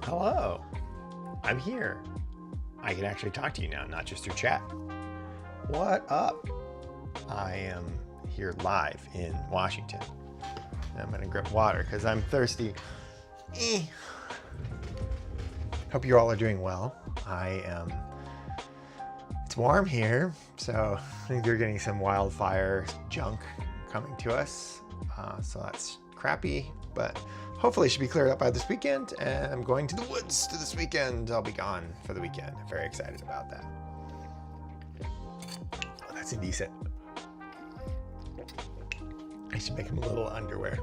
Hello, I'm here. I can actually talk to you now, not just through chat. What up? I am here live in Washington. I'm gonna grab water because I'm thirsty. Hope you all are doing well. It's warm here, so I think they're getting some wildfire junk coming to us. So that's crappy, but hopefully it should be cleared up by this weekend. And I'm going to the woods this weekend. I'll be gone for the weekend. I'm very excited about that. Oh, that's indecent. I should make him a little underwear.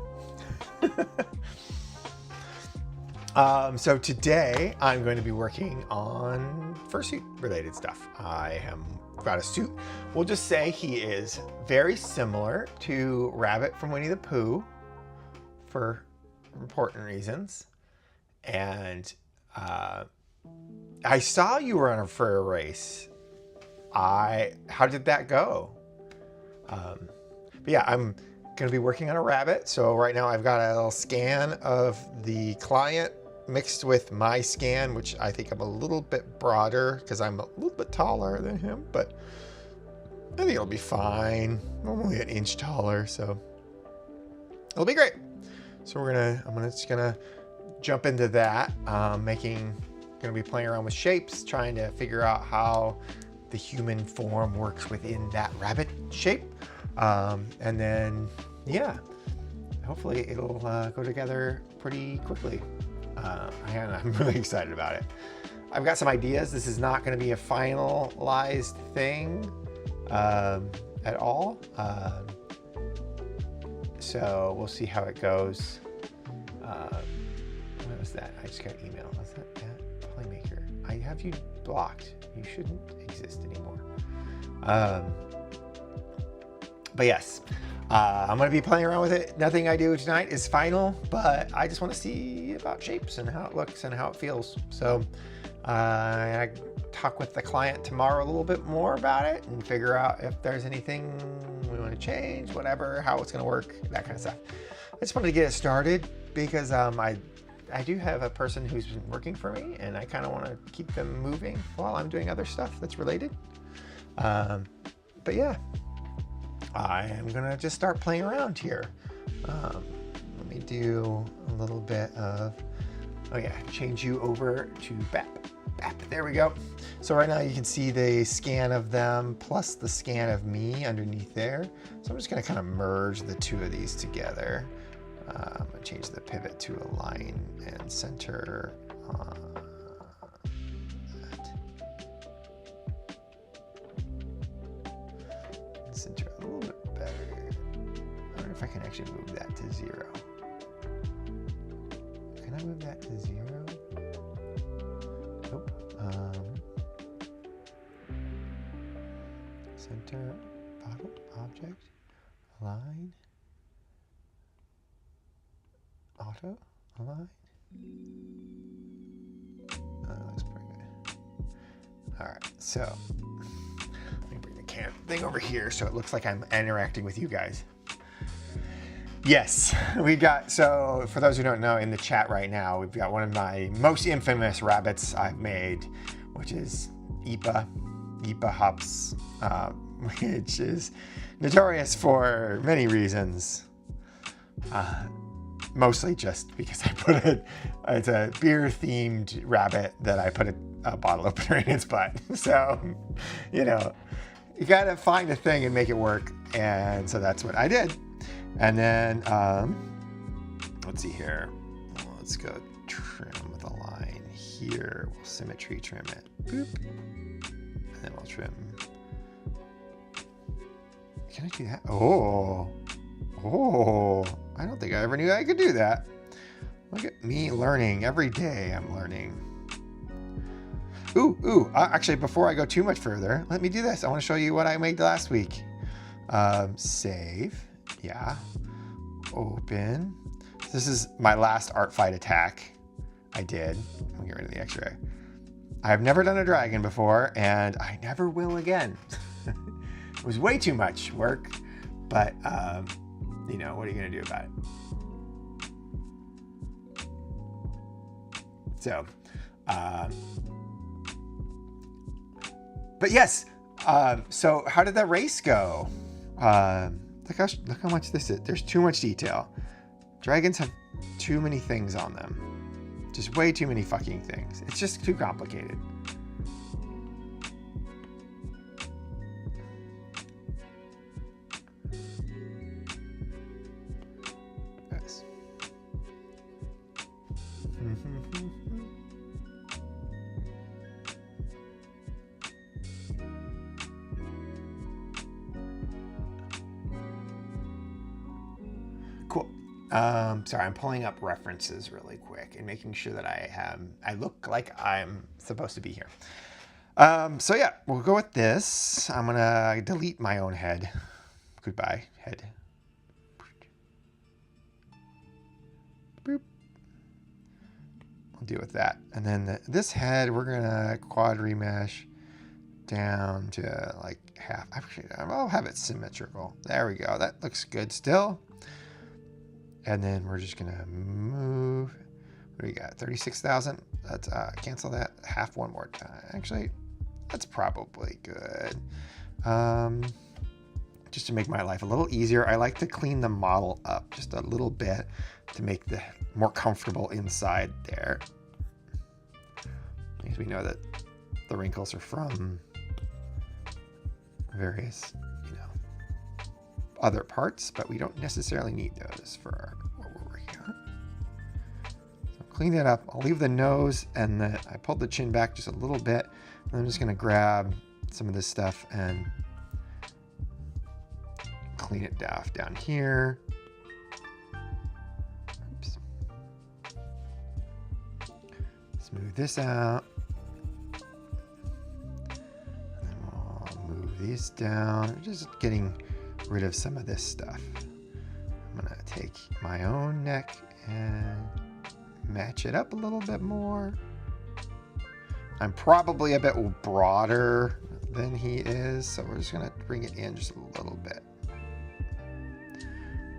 So today I'm going to be working on fursuit related stuff. I have got a suit. We'll just say he is very similar to Rabbit from Winnie the Pooh for important reasons. And I saw you were on a fur race. How did that go? But yeah, I'm going to be working on a rabbit. So right now I've got a little scan of the client mixed with my scan, which I think I'm a little bit broader because I'm a little bit taller than him, but I think it'll be fine. I'm only an inch taller, so it'll be great. So I'm just gonna jump into that. Gonna be playing around with shapes, trying to figure out how the human form works within that rabbit shape. And then, yeah, hopefully it'll go together pretty quickly. I'm really excited about it. I've got some ideas. This is not going to be a finalized thing at all. So we'll see how it goes. What was that? I just got an email. Was that Playmaker? I have you blocked. You shouldn't exist anymore. But yes, I'm going to be playing around with it. Nothing I do tonight is final, but I just want to see about shapes and how it looks and how it feels. So I talk with the client tomorrow a little bit more about it and figure out if there's anything we want to change, whatever, how it's going to work, that kind of stuff. I just wanted to get it started because I do have a person who's been working for me and I kind of want to keep them moving while I'm doing other stuff that's related. But yeah. I am gonna just start playing around here. Let me do a little bit of, change you over to BAP. There we go. So right now you can see the scan of them plus the scan of me underneath there. So I'm just gonna kind of merge the two of these together. I'm gonna change the pivot to align and center. Center a little bit better. I wonder if I can actually move that to 0. Can I move that to 0? Nope. Center, bottom, object, align, auto, align. That looks pretty good. All right, so thing over here so it looks like I'm interacting with you guys. Yes, we got, so for those who don't know, in the chat right now, we've got one of my most infamous rabbits I've made, which is Ipa Hops, which is notorious for many reasons. Mostly just because I put it's a beer themed rabbit that I put a bottle opener in its butt. So, you know, you gotta find a thing and make it work, and so that's what I did. And then let's see here. Let's go trim with a line here. We'll symmetry trim it. Boop. And then we'll trim. Can I do that? Oh, I don't think I ever knew I could do that. Look at me learning. Every day I'm learning. Actually, before I go too much further, let me do this. I want to show you what I made last week. Save. Yeah. Open. This is my last art fight attack I did. Let me get rid of the X-ray. I've never done a dragon before, and I never will again. It was way too much work, but, you know, what are you going to do about it? So, but yes, so how did that race go? Look how much this is. There's too much detail. Dragons have too many things on them. Just way too many fucking things. It's just too complicated. Yes. Cool. Sorry, I'm pulling up references really quick and making sure that I look like I'm supposed to be here. So yeah, we'll go with this. I'm gonna delete my own head. Goodbye, head. Boop. I'll deal with that. And then this head, we're gonna quad remesh down to like half. Actually, I'll have it symmetrical. There we go. That looks good still. And then we're just gonna move. What do we got? 36,000. Let's cancel that. Half one more time. Actually, that's probably good. Just to make my life a little easier, I like to clean the model up just a little bit to make the more comfortable inside there. Because we know that the wrinkles are from various, other parts, but we don't necessarily need those for what we're working on. So clean that up. I'll leave the nose, and I pulled the chin back just a little bit. And I'm just gonna grab some of this stuff and clean it down here. Oops. Smooth this out. And then we'll move these down. Just getting rid of some of this stuff. I'm gonna take my own neck and match it up a little bit more. I'm probably a bit broader than he is, so we're just gonna bring it in just a little bit.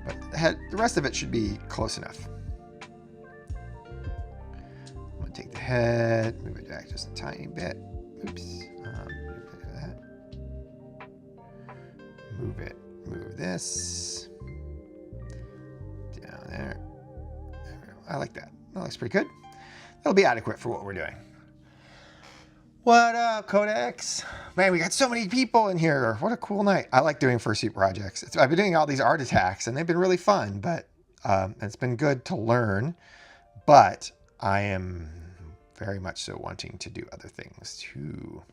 But the rest of it should be close enough. I'm gonna take the head, move it back just a tiny bit. Oops. Move it. Move this down there. I like that. That looks pretty good. That'll be adequate for what we're doing. What up, Codex? Man, we got so many people in here. What a cool night. I like doing fursuit projects. I've been doing all these art attacks, and they've been really fun, but it's been good to learn. But I am very much so wanting to do other things too.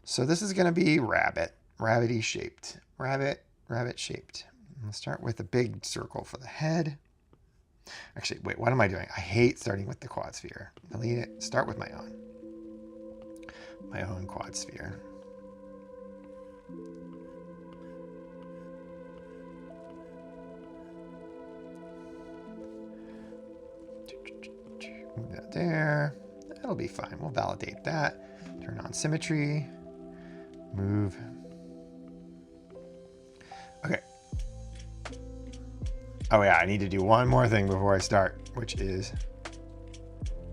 So this is going to be rabbity shaped. Rabbit shaped. I'll start with a big circle for the head. Actually, wait, what am I doing? I hate starting with the quad sphere. Delete it. Start with my own quad sphere. Move that there. That'll be fine. We'll validate that. Turn on symmetry. Move. Okay. Oh yeah, I need to do one more thing before I start, which is,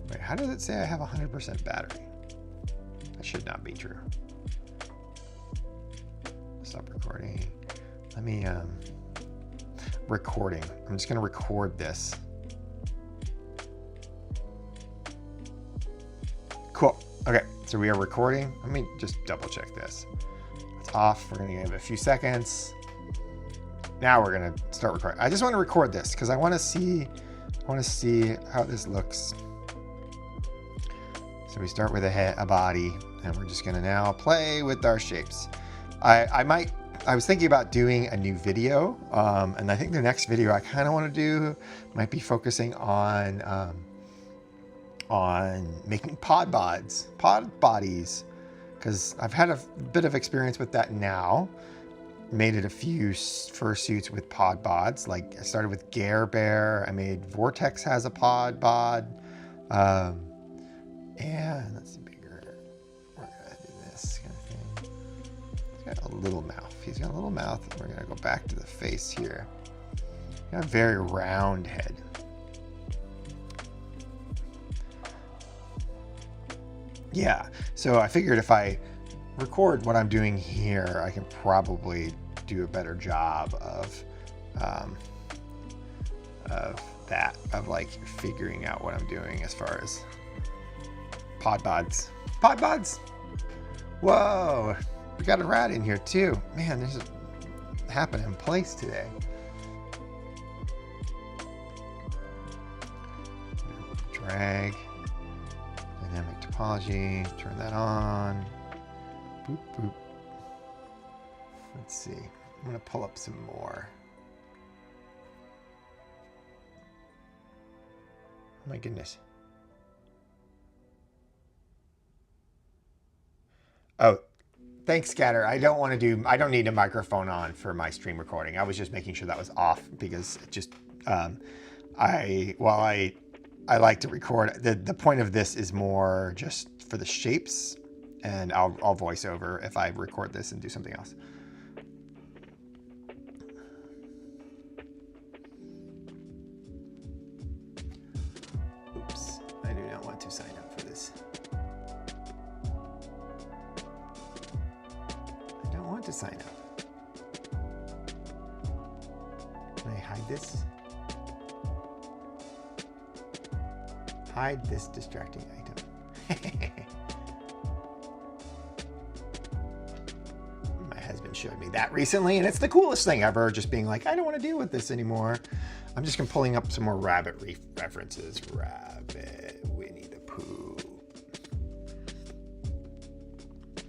wait, how does it say I have 100% battery? That should not be true. Stop recording. Let me, recording. I'm just gonna record this. Cool. Okay, so we are recording. Let me just double check this. It's off. We're gonna give it a few seconds. Now we're gonna start recording. I just want to record this because I want to see how this looks. So we start with a body, and we're just gonna now play with our shapes. I was thinking about doing a new video, and I think the next video I kind of want to do might be focusing on making pod bodies, because I've had a bit of experience with that now. Made it a few fursuits with pod bods. Like I started with Gare Bear. I made Vortex has a pod bod. And let's see, bigger. We're gonna do this kind of thing. He's got a little mouth. He's got a little mouth. We're gonna go back to the face here. Got a very round head. Yeah, so I figured if I record what I'm doing here, I can probably do a better job of that, of like figuring out what I'm doing as far as pod bods. Pod bods! Whoa, we got a rat in here too. Man, this is happening in place today. Drag, dynamic topology, turn that on. Boop, boop. Let's see, I'm gonna pull up some more. Oh my goodness. Oh, thanks, Scatter. I don't need a microphone on for my stream recording. I was just making sure that was off because it just, I like to record. The point of this is more just for the shapes, and I'll voice over if I record this and do something else. Oops, I do not want to sign up for this. I don't want to sign up. Can I hide this? Hide this distracting item. My husband showed me that recently, and it's the coolest thing ever, just being like, I don't want to deal with this anymore. I'm just pulling up some more rabbit references. Rabbit, Winnie the Pooh.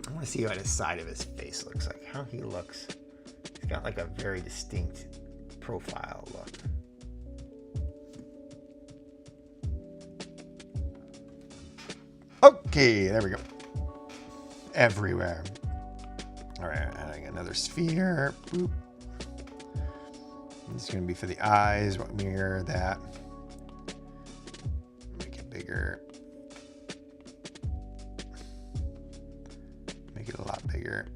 I want to see what the side of his face looks like, how he looks. He's got like a very distinct profile look. Okay, there we go. Everywhere. All right, adding another sphere. Boop. This is going to be for the eyes. We'll mirror that. Make it bigger. Make it a lot bigger.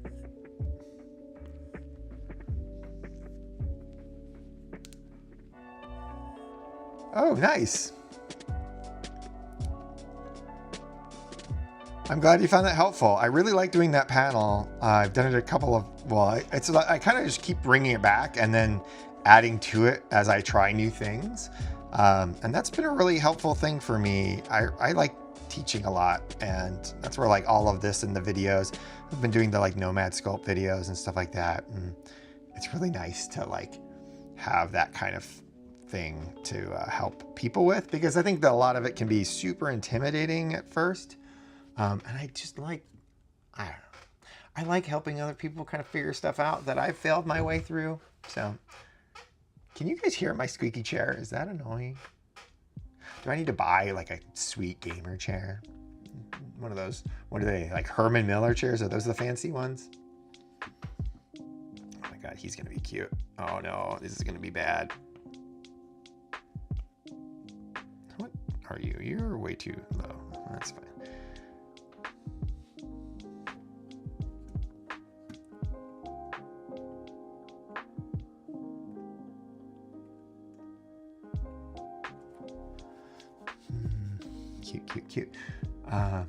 Oh, nice. I'm glad you found that helpful. I really like doing that panel. I've done it a couple of, well, I kind of just keep bringing it back and then adding to it as I try new things. And that's been a really helpful thing for me. I like teaching a lot, and that's where like all of this in the videos, I've been doing the like Nomad Sculpt videos and stuff like that. And it's really nice to like have that kind of thing to help people with, because I think that a lot of it can be super intimidating at first. And I just like, I don't know. I like helping other people kind of figure stuff out that I've failed my way through. So, can you guys hear my squeaky chair? Is that annoying? Do I need to buy like a sweet gamer chair? One of those, what are they, like Herman Miller chairs? Are those the fancy ones? Oh my God, he's gonna be cute. Oh no, this is gonna be bad. What are you? You're way too low. That's fine. Cute. What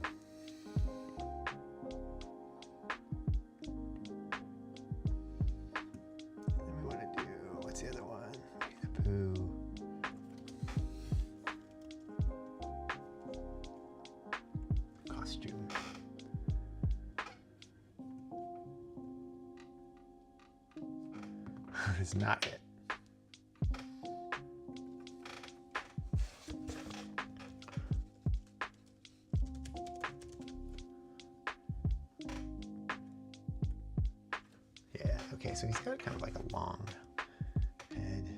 do we want to do? What's the other one? Winnie the Pooh. Costume. It's not it. Okay, so he's got kind of like a long head.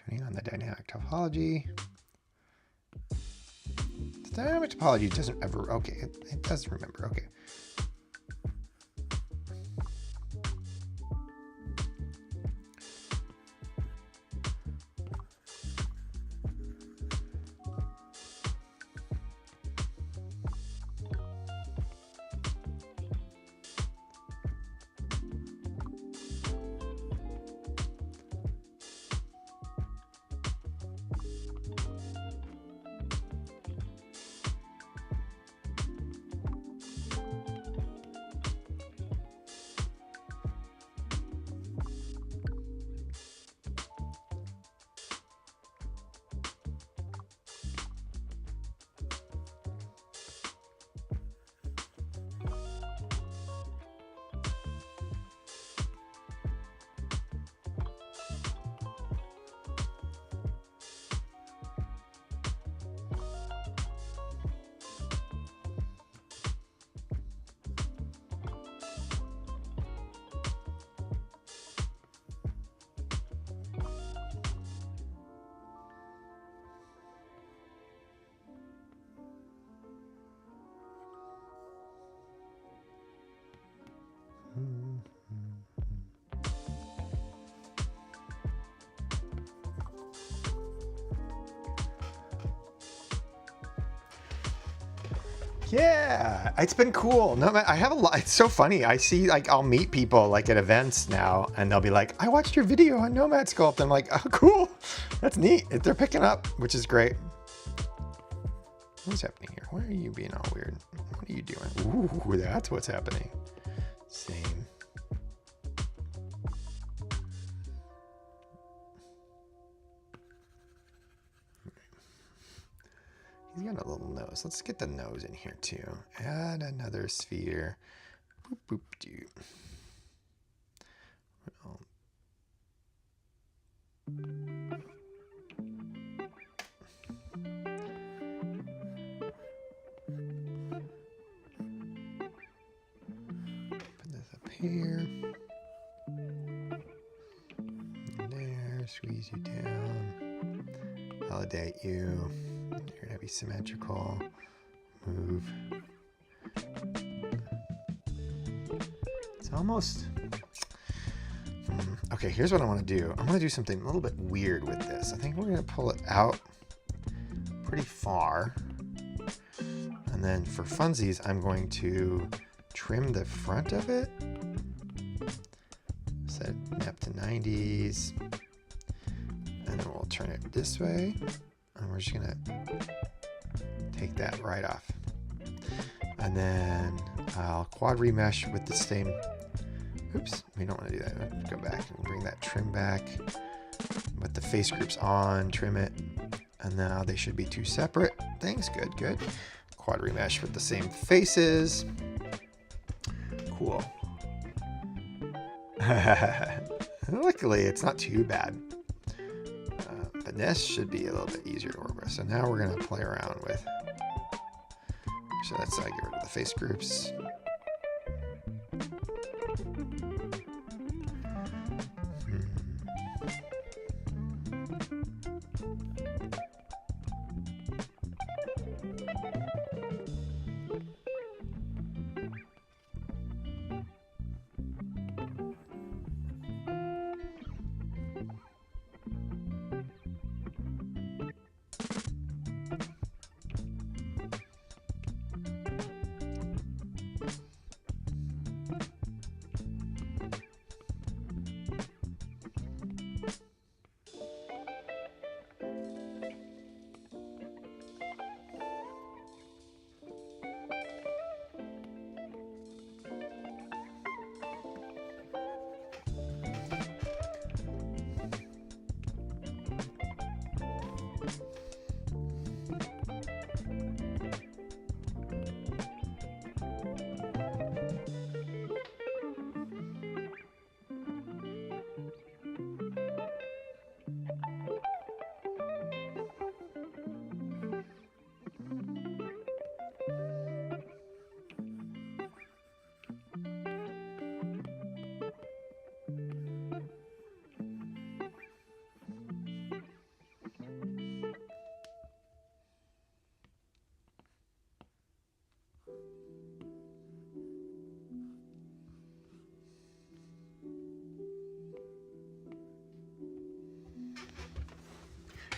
Turning on the dynamic topology. The dynamic topology doesn't ever, okay, it does remember, okay. Yeah, it's been cool. No, I have a lot. It's so funny. I see, like, I'll meet people like at events now, and they'll be like, "I watched your video on Nomad Sculpt." I'm like, "Oh, cool. That's neat." They're picking up, which is great. What's happening here? Why are you being all weird? What are you doing? Ooh, that's what's happening. Same. He's got a little nose. Let's get the nose in here too. Add another sphere. Boop, boop, doo. Well, put this up here. And there. Squeeze you down. Validate you. You're gonna be symmetrical. Move. It's almost. Okay, here's what I want to do. I'm gonna do something a little bit weird with this. I think we're gonna pull it out pretty far, and then for funsies, I'm going to trim the front of it. Set map to 90s, and then we'll turn it this way. And we're just gonna take that right off. And then I'll quad remesh with the same, oops, we don't wanna do that. Let's go back and bring that trim back. With the face groups on, trim it. And now they should be two separate things. Good, good. Quad remesh with the same faces. Cool. Luckily, it's not too bad. But this should be a little bit easier to work with. So now we're going to play around with. So let's get rid of the face groups.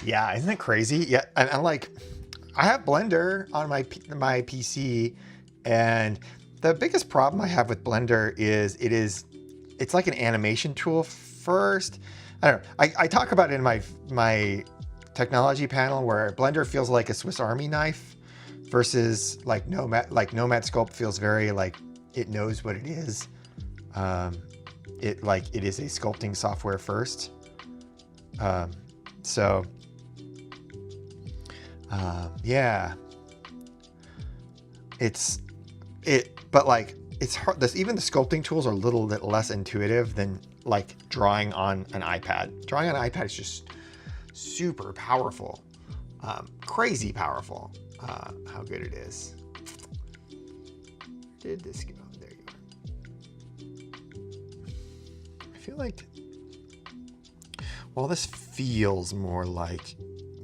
Yeah, isn't it crazy? Yeah, and like, I have Blender on my PC, and the biggest problem I have with Blender is it's like an animation tool first. I don't know. I talk about it in my technology panel where Blender feels like a Swiss Army knife versus like Nomad. Like Nomad Sculpt feels very like it knows what it is. It is a sculpting software first. So yeah, but like it's hard. Even the sculpting tools are a little bit less intuitive than like drawing on an iPad. Drawing on an iPad is just super powerful, crazy powerful. How good it is. Did this go? There you are. I feel like, well, this feels more like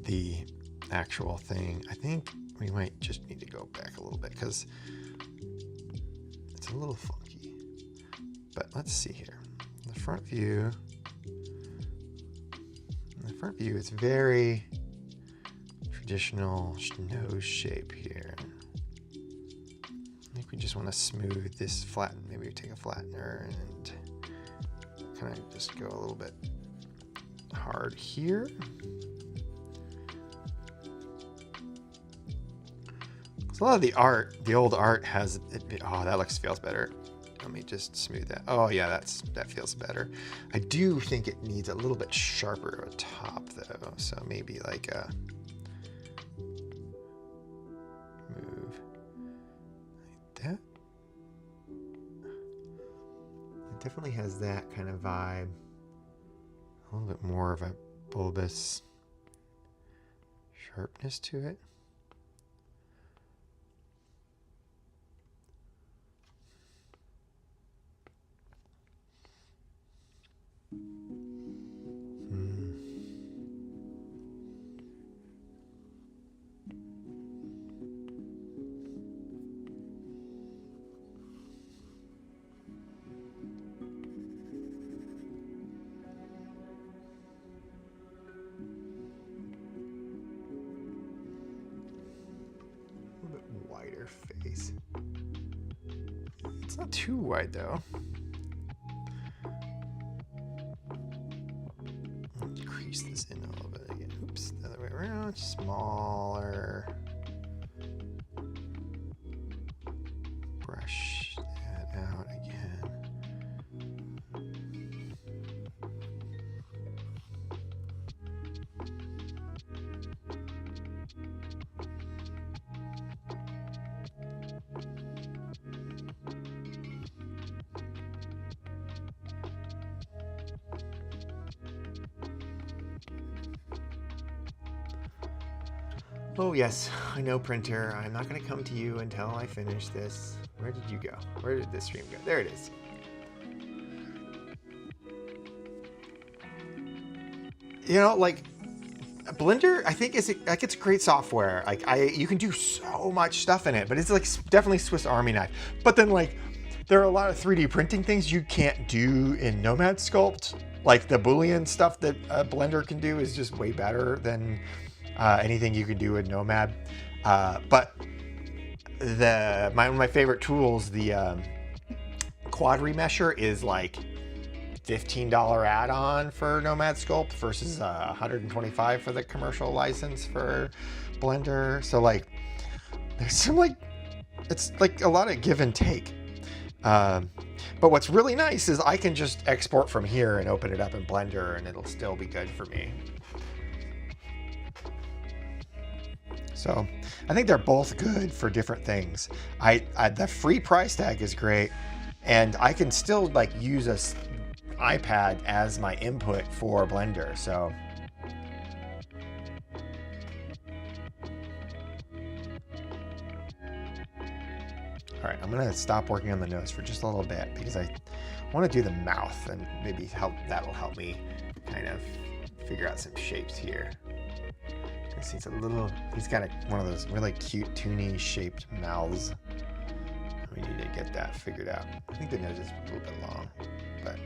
the actual thing. I think we might just need to go back a little bit because it's a little funky. But let's see here. The front view. In the front view, it's very traditional nose shape here. I think we just want to smooth this flatten. Maybe we take a flattener and kind of just go a little bit hard here. So a lot of the art, the old art has, oh, that feels better. Let me just smooth that. Oh yeah, that feels better. I do think it needs a little bit sharper of a top though. So maybe like a move like that. It definitely has that kind of vibe. A little bit more of a bulbous sharpness to it. Wider face. It's not too wide though. Crease this in a little bit again. Oops, the other way around. Smaller. Brush that out again. Oh yes, I know, printer. I'm not going to come to you until I finish this. Where did you go? Where did this stream go? There it is. You know, like Blender, I think it's great software. Like you can do so much stuff in it, but it's like definitely Swiss Army knife. But then like there are a lot of 3D printing things you can't do in Nomad Sculpt. Like the Boolean stuff that Blender can do is just way better than anything you can do with Nomad. But one of my favorite tools, the quad remesher, is like $15 add-on for Nomad Sculpt versus $125 for the commercial license for Blender. So like there's some like, it's like a lot of give and take. But what's really nice is I can just export from here and open it up in Blender and it'll still be good for me. So I think they're both good for different things. The free price tag is great, and I can still like use a iPad as my input for Blender. So all right, I'm gonna stop working on the nose for just a little bit because I want to do the mouth and maybe that'll help me kind of figure out some shapes here. He's got one of those really cute, toony shaped mouths. We need to get that figured out. I think the nose is a little bit long, but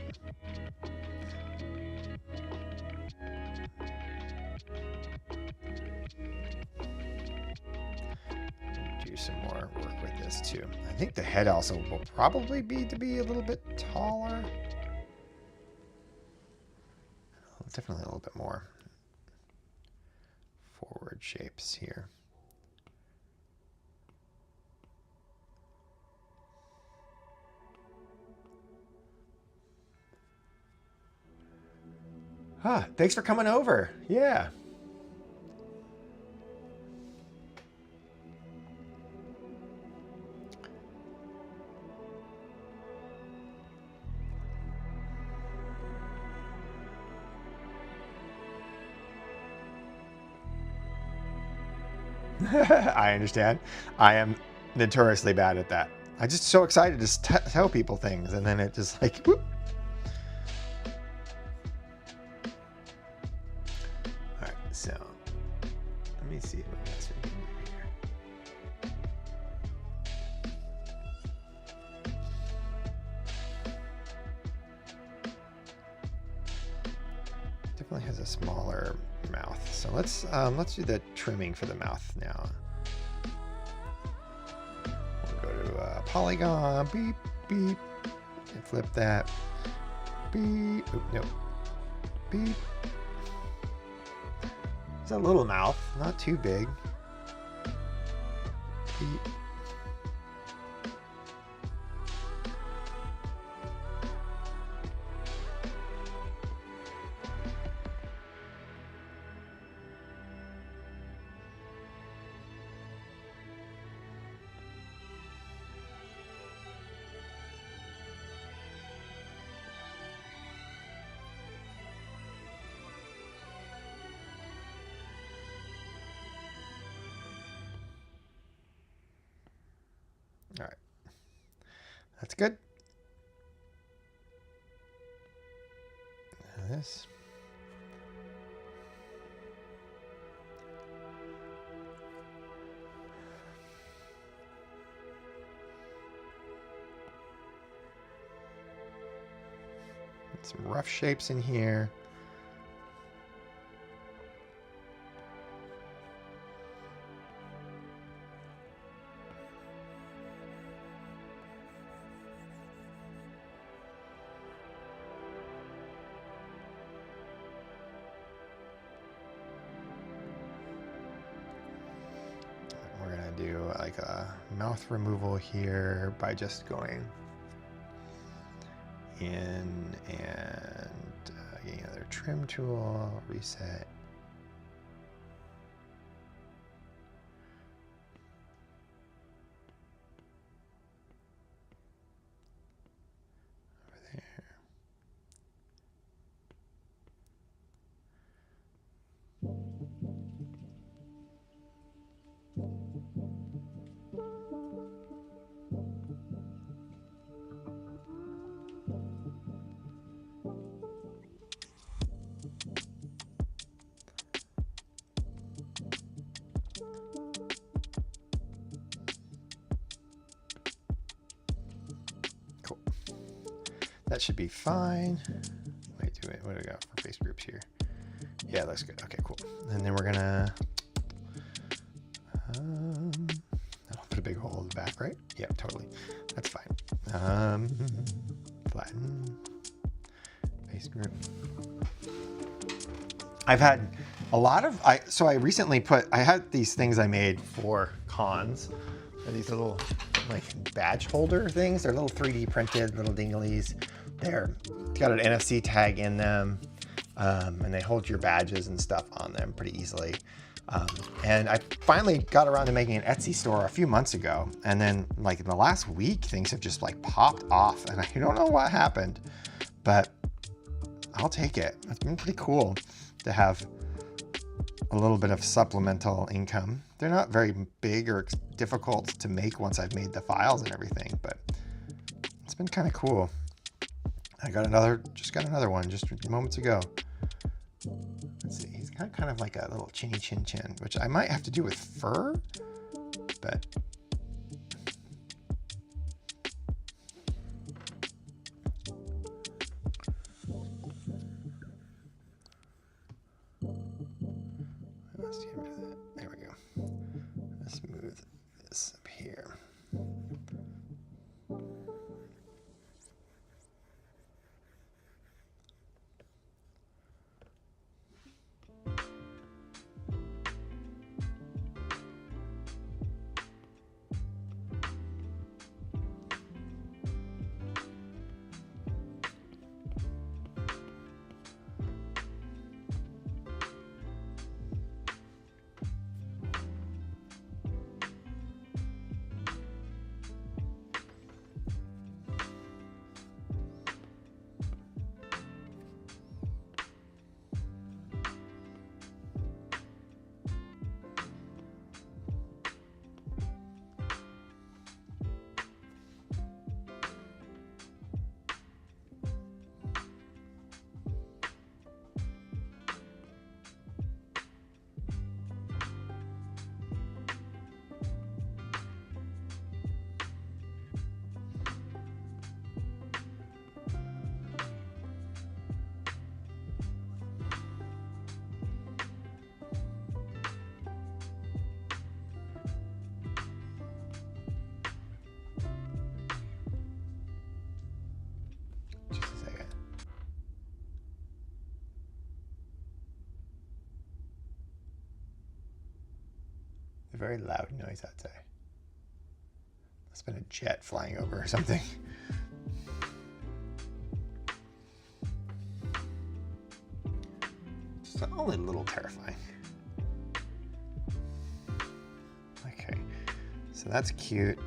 some more work with this too. I think the head also will probably be a little bit taller. Definitely a little bit more forward shapes here. Thanks for coming over. Yeah. I understand. I am notoriously bad at that. I'm just so excited to tell people things, and then it just like, whoop. All right, so let me see what else we can do here. Definitely has a smaller mouth, so let's do the trimming for the mouth now. We'll go to polygon, beep beep, and flip that. Beep. Oop, no. Beep. It's a little mouth, not too big. Beep. All right, that's good. Now this. Some rough shapes in here. We're gonna do like a mouth removal here by just going in and getting another trim tool, reset. Over there. Cool. That should be fine. Wait, what do we got for face groups here? Yeah, it looks good. Okay, cool. And then we're gonna that'll put a big hole in the back, right? Yeah, totally. That's fine. Flatten face group. I've had a lot of so I recently I had these things I made for cons. They're these little like badge holder things. They're little 3D printed little dinglies. They're got an NFC tag in them, and they hold your badges and stuff on them pretty easily. And I finally got around to making an Etsy store a few months ago, and then like in the last week, things have just like popped off, and I don't know what happened, but I'll take it. It's been pretty cool to have a little bit of supplemental income. They're not very big or difficult to make once I've made the files and everything, but it's been kind of cool. I just got another one just moments ago. Let's see, he's got kind of like a little chinny chin chin, which I might have to do with fur, but let's get rid of that. There we go. Let's move this up a very loud noise outside. It's been a jet flying over or something. It's only a little terrifying. Okay, so that's cute.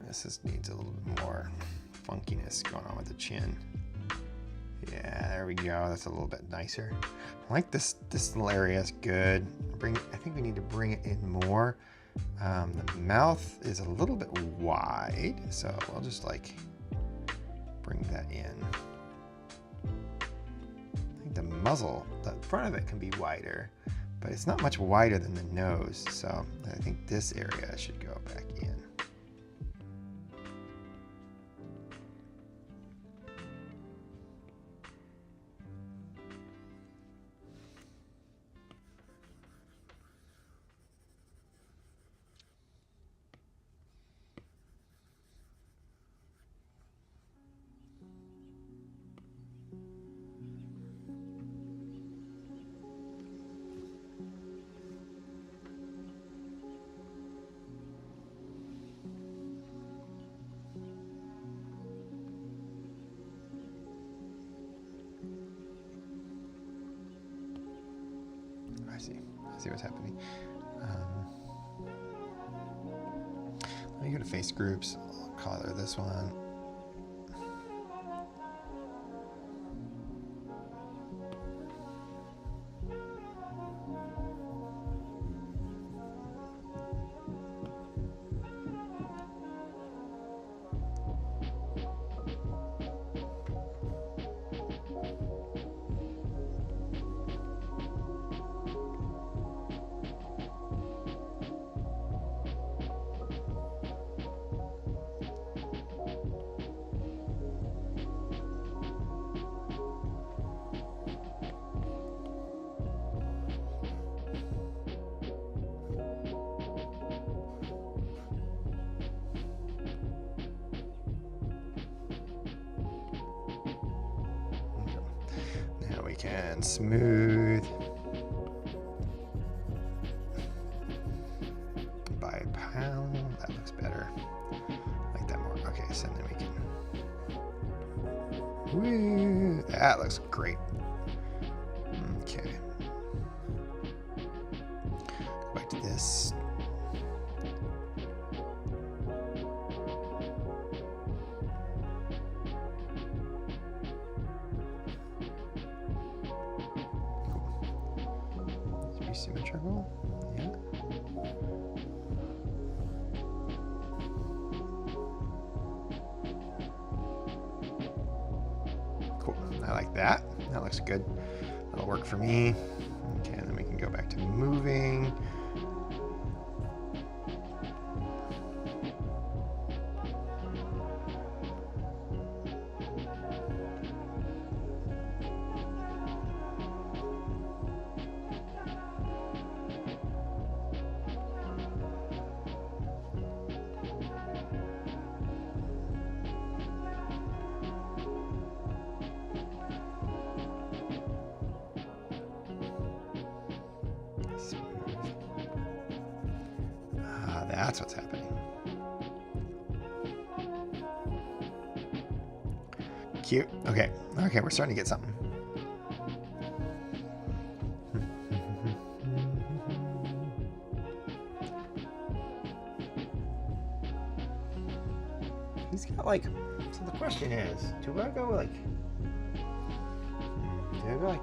This just needs a little bit more funkiness going on with the chin. Yeah, there we go. That's a little bit nicer. I like this little area is good. I think we need to bring it in more. The mouth is a little bit wide, so I'll just like bring that in. I think the muzzle, the front of it can be wider, but it's not much wider than the nose, so I think this area should go back in. I see what's happening. Let me go to face groups. I'll color this one. And smooth by pound. That looks better. Like that more. Okay, so then we can. Woo! That looks great. Okay. Go back to this. Symmetrical, yeah. Cool, I like that. That looks good. That'll work for me. Okay, and then we can go back to moving. That's what's happening. Cute. Okay. Okay, we're starting to get something. He's got like, so the question is, do I go like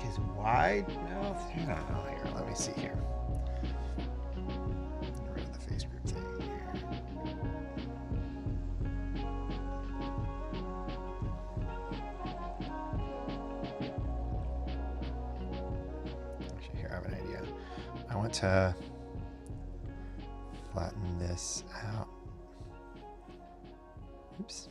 his wide mouth? I don't know here. Let me see here. Get rid of the face group thing here. Actually, here I have an idea. I want to flatten this out. Oops.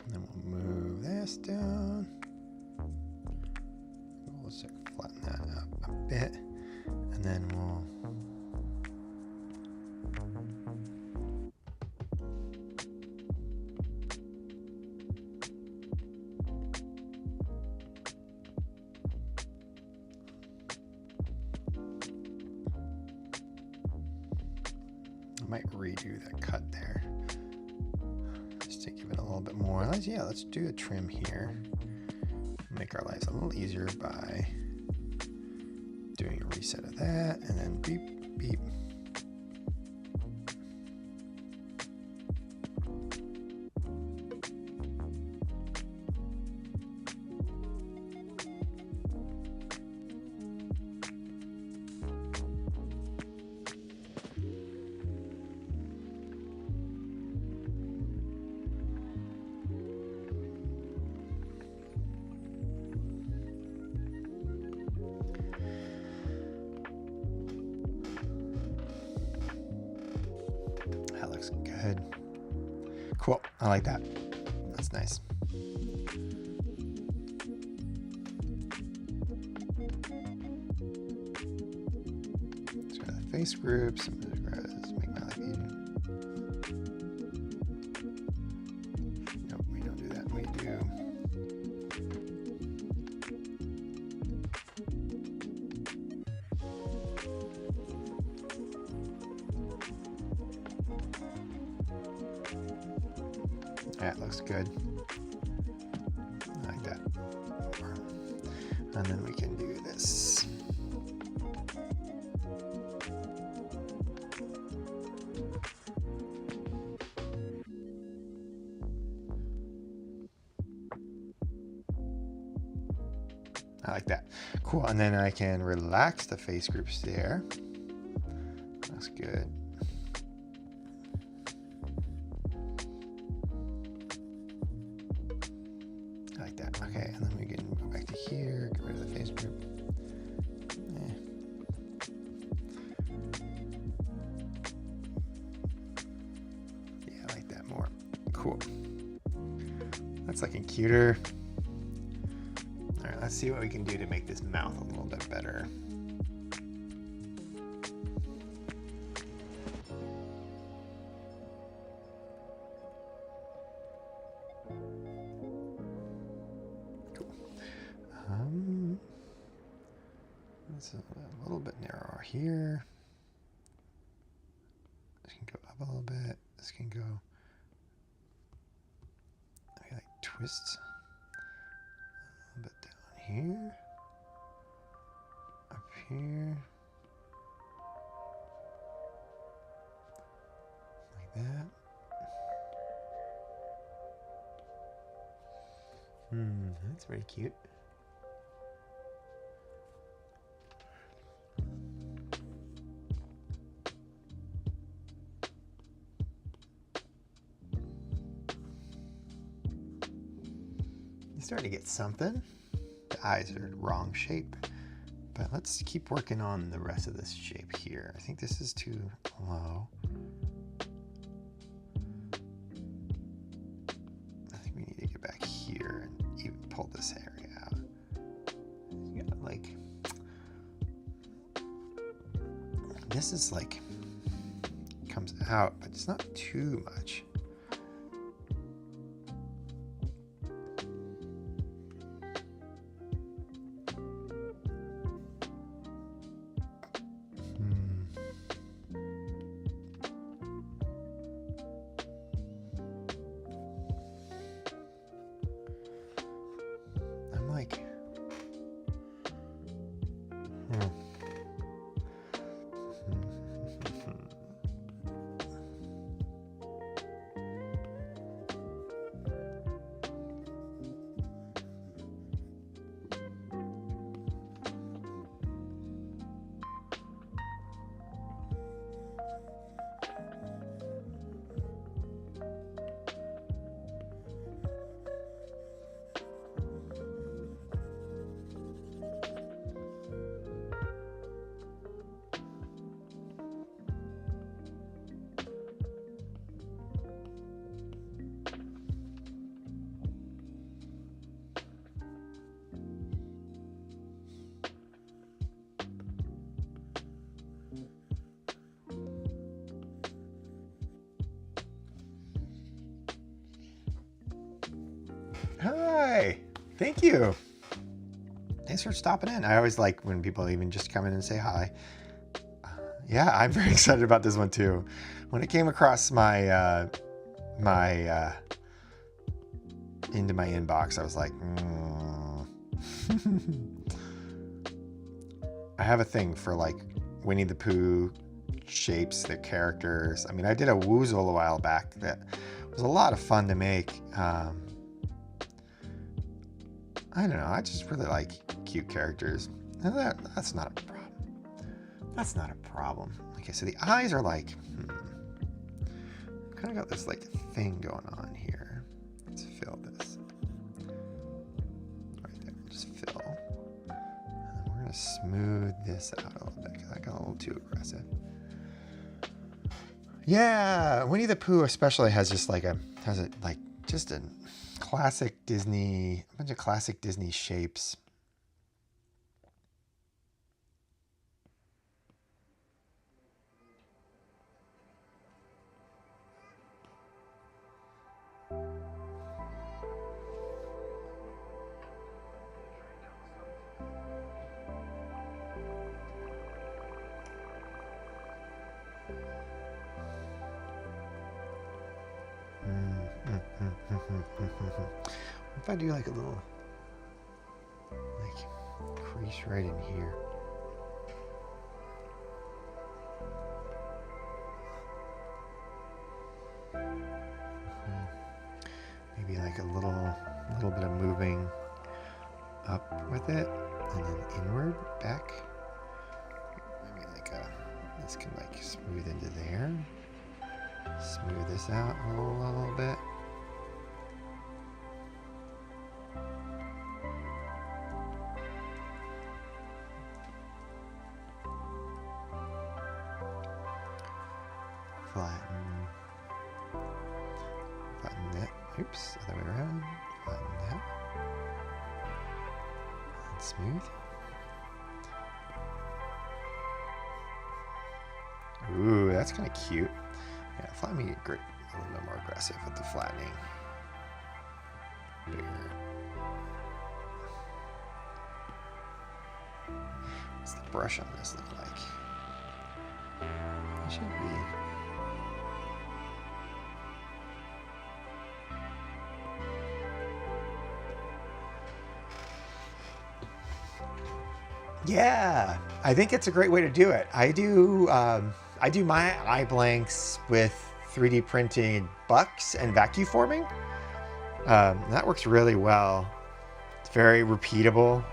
And then we'll move this down. let's flatten that up a bit, and then we'll I might redo that cut there just to give it a little bit more. Let's do a trim here. Make our lives a little easier by doing a reset of that, and then beep, beep. That looks good. Cool. I like that. That's nice. Let's go to the face groups. Let's make my life easier. Nope, we don't do that. We do. That looks good. I like that. And then we can do this. I like that. Cool. And then I can relax the face groups there. That's good. Like that. Okay, and then we can go back to here, get rid of the face group. Yeah, I like that more. Cool. That's looking cuter. All right, let's see what we can do to make this mouth a little bit better. It's a little bit narrower here. This can go up a little bit. This can go maybe like twists a little bit down here, up here, like that. That's very cute. Starting to get something. The eyes are wrong shape, but let's keep working on the rest of this shape here. I think this is too low. I think we need to get back here and even pull this area out. You got like, this is like, comes out, but it's not too much. Hi. Thank you. Thanks for stopping in. I always like when people even just come in and say hi. Yeah, I'm very excited about this one too. When it came across my into my inbox, I was like, I have a thing for like Winnie the Pooh shapes, the characters. I mean, I did a Woozle a while back that was a lot of fun to make. I don't know. I just really like cute characters. And that's not a problem. That's not a problem. Okay, so the eyes are like, kind of got this like thing going on here. Let's fill this. Right there, just fill. And then we're gonna smooth this out a little bit because I got a little too aggressive. Yeah, Winnie the Pooh especially has just like just a classic Disney, a bunch of classic Disney shapes. What if I do like a little crease right in here? Maybe like a little bit of moving up with it, and then inward, back. Maybe like this can like smooth into there. Smooth this out a little bit. Flatten that. Oops, other way around. Flatten that. And smooth. Ooh, that's kind of cute. Yeah, let me get a little bit more aggressive with the flattening. Bigger. What's the brush on this look like? It should be. Yeah, I think it's a great way to do it. I do my eye blanks with 3D printed bucks and vacuum forming. That works really well. It's very repeatable.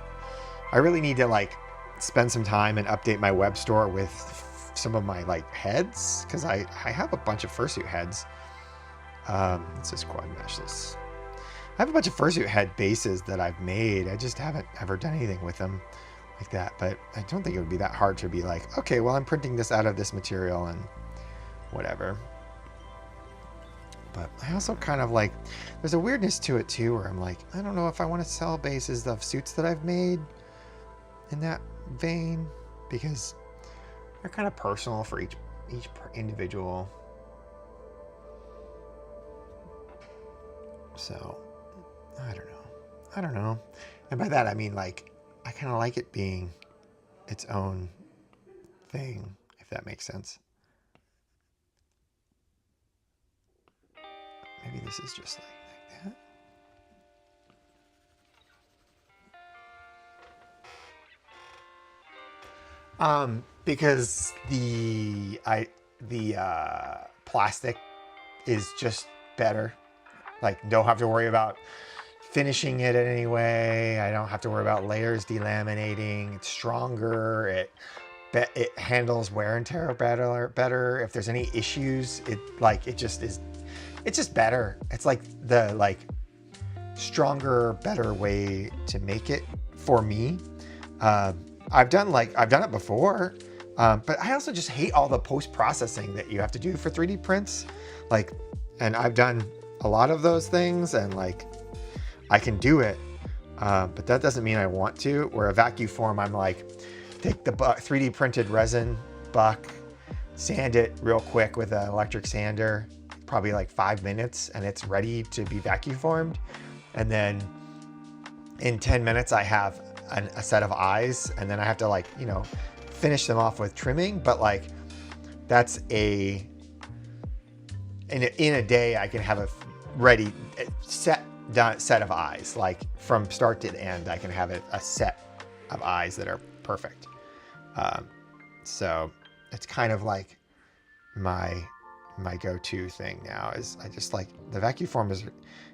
I really need to like spend some time and update my web store with some of my like heads, because I have a bunch of fursuit heads. This is quad meshless. I have a bunch of fursuit head bases that I've made. I just haven't ever done anything with them like that, but I don't think it would be that hard to be like, okay, well, I'm printing this out of this material and whatever. But I also kind of like, there's a weirdness to it too, where I'm like, I don't know if I want to sell bases of suits that I've made in that vein, because they're kind of personal for each individual. So I don't know. And by that I mean like, I kind of like it being its own thing, if that makes sense. Maybe this is just like that. Because the plastic is just better. Like, don't have to worry about finishing it in any way. I don't have to worry about layers delaminating. It's stronger. It handles wear and tear better. If there's any issues, it's just better. It's like the stronger, better way to make it for me. I've done it before, but I also just hate all the post-processing that you have to do for 3D prints. And I've done a lot of those things, and I can do it, but that doesn't mean I want to. Where a vacuum form, I'm like, take the 3D printed resin buck, sand it real quick with an electric sander, probably like 5 minutes, and it's ready to be vacuum formed. And then in 10 minutes I have a set of eyes, and then I have to like, you know, finish them off with trimming. But like that's in a day I can have a ready set of eyes. Like from start to end I can have a set of eyes that are perfect. So it's kind of like my go-to thing now is I just like the vacuum form and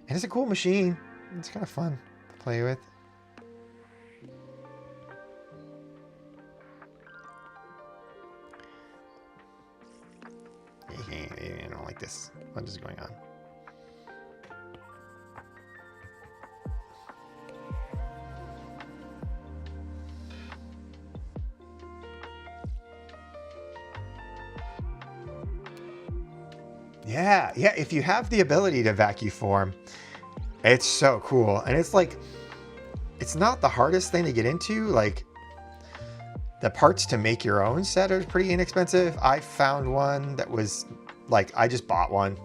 it's a cool machine. It's kind of fun to play with. I don't like this. What is going on? Yeah, if you have the ability to vacuum form, it's so cool. And it's like, it's not the hardest thing to get into. Like, the parts to make your own set are pretty inexpensive. I found one that was like, I just bought one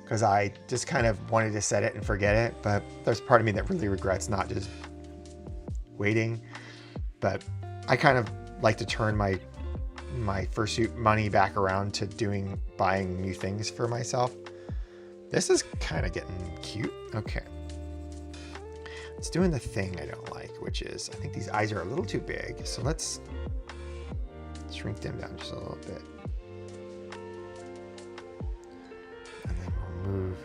because I just kind of wanted to set it and forget it. But there's part of me that really regrets not just waiting. But I kind of like to turn my fursuit money back around to buying new things for myself. This is kind of getting cute. Okay. It's doing the thing I don't like, which is I think these eyes are a little too big. So let's shrink them down just a little bit. And then we'll move.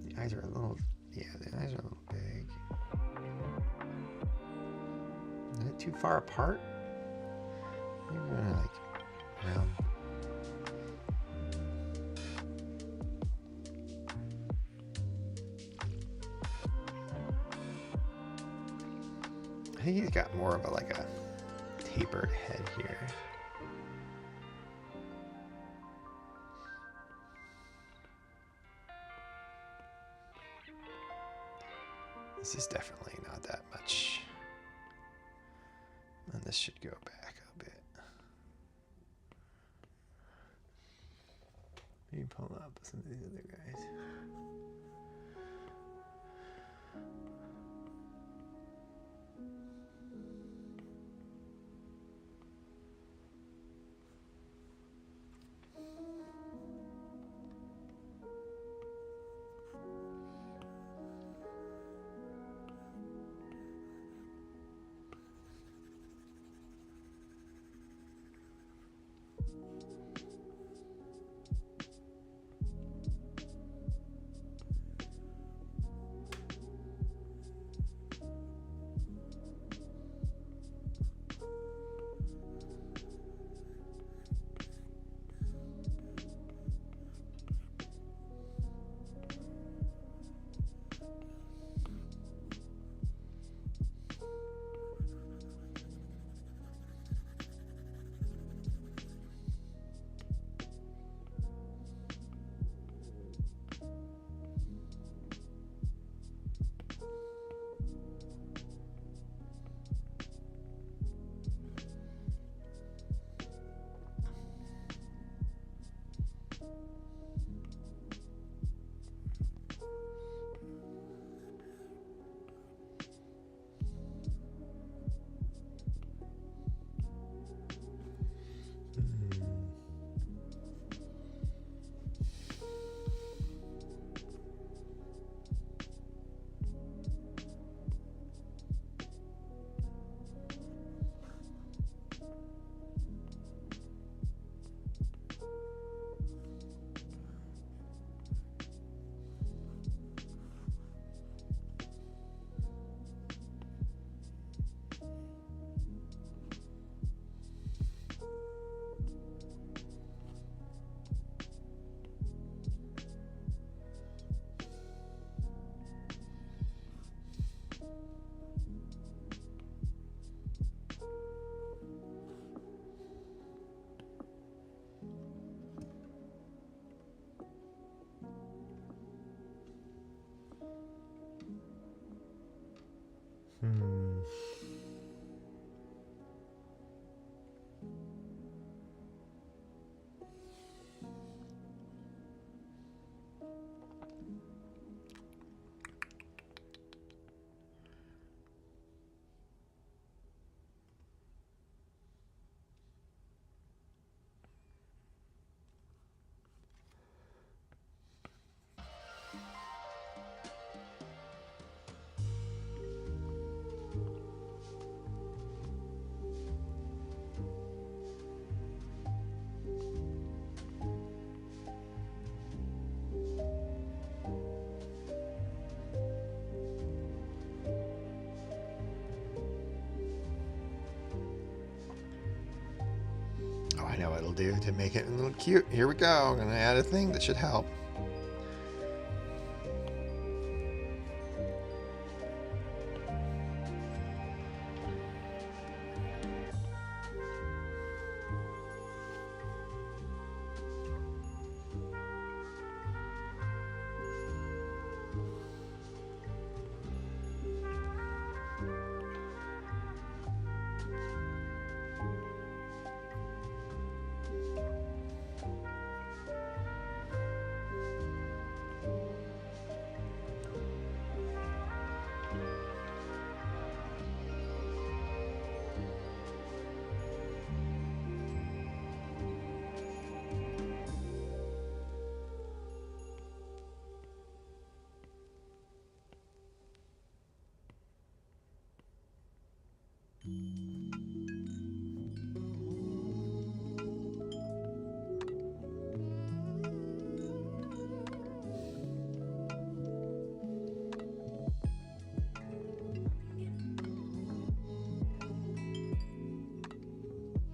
The eyes are a little, the eyes are a little big. Is it too far apart? Maybe we're gonna like round. I think he's got more of a tapered head here. This is definitely not that much. And this should go back a bit. Maybe pull up some of these other guys. do to make it a little cute. Here we go. I'm going to add a thing that should help.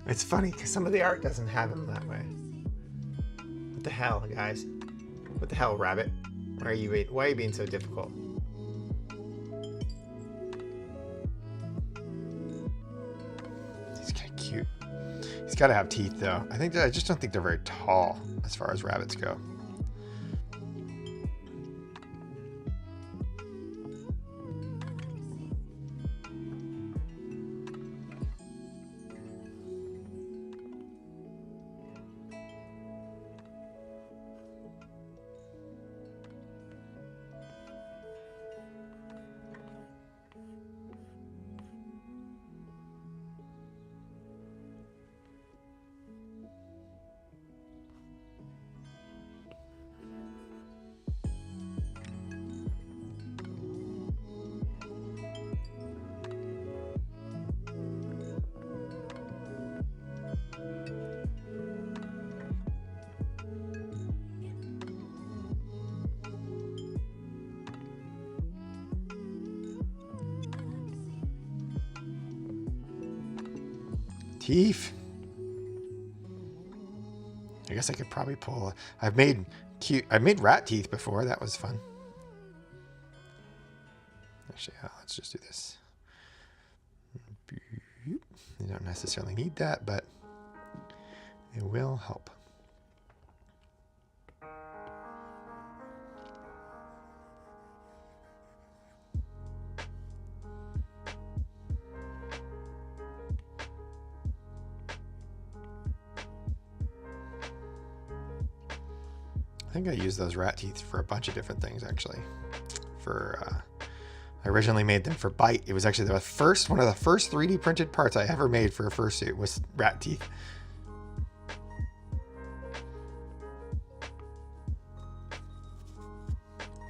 It's funny because some of the art doesn't have him that way. What the hell, guys? What the hell, rabbit? Why are you being so difficult? He's kind of cute. He's got to have teeth, though. I just don't think they're very tall as far as rabbits go. Teeth. I guess I could probably pull. I've made rat teeth before. That was fun. Actually, let's just do this. You don't necessarily need that, but it will help. I think I used those rat teeth for a bunch of different things, actually. I originally made them for Bite. It was actually one of the first 3D printed parts I ever made for a fursuit was rat teeth.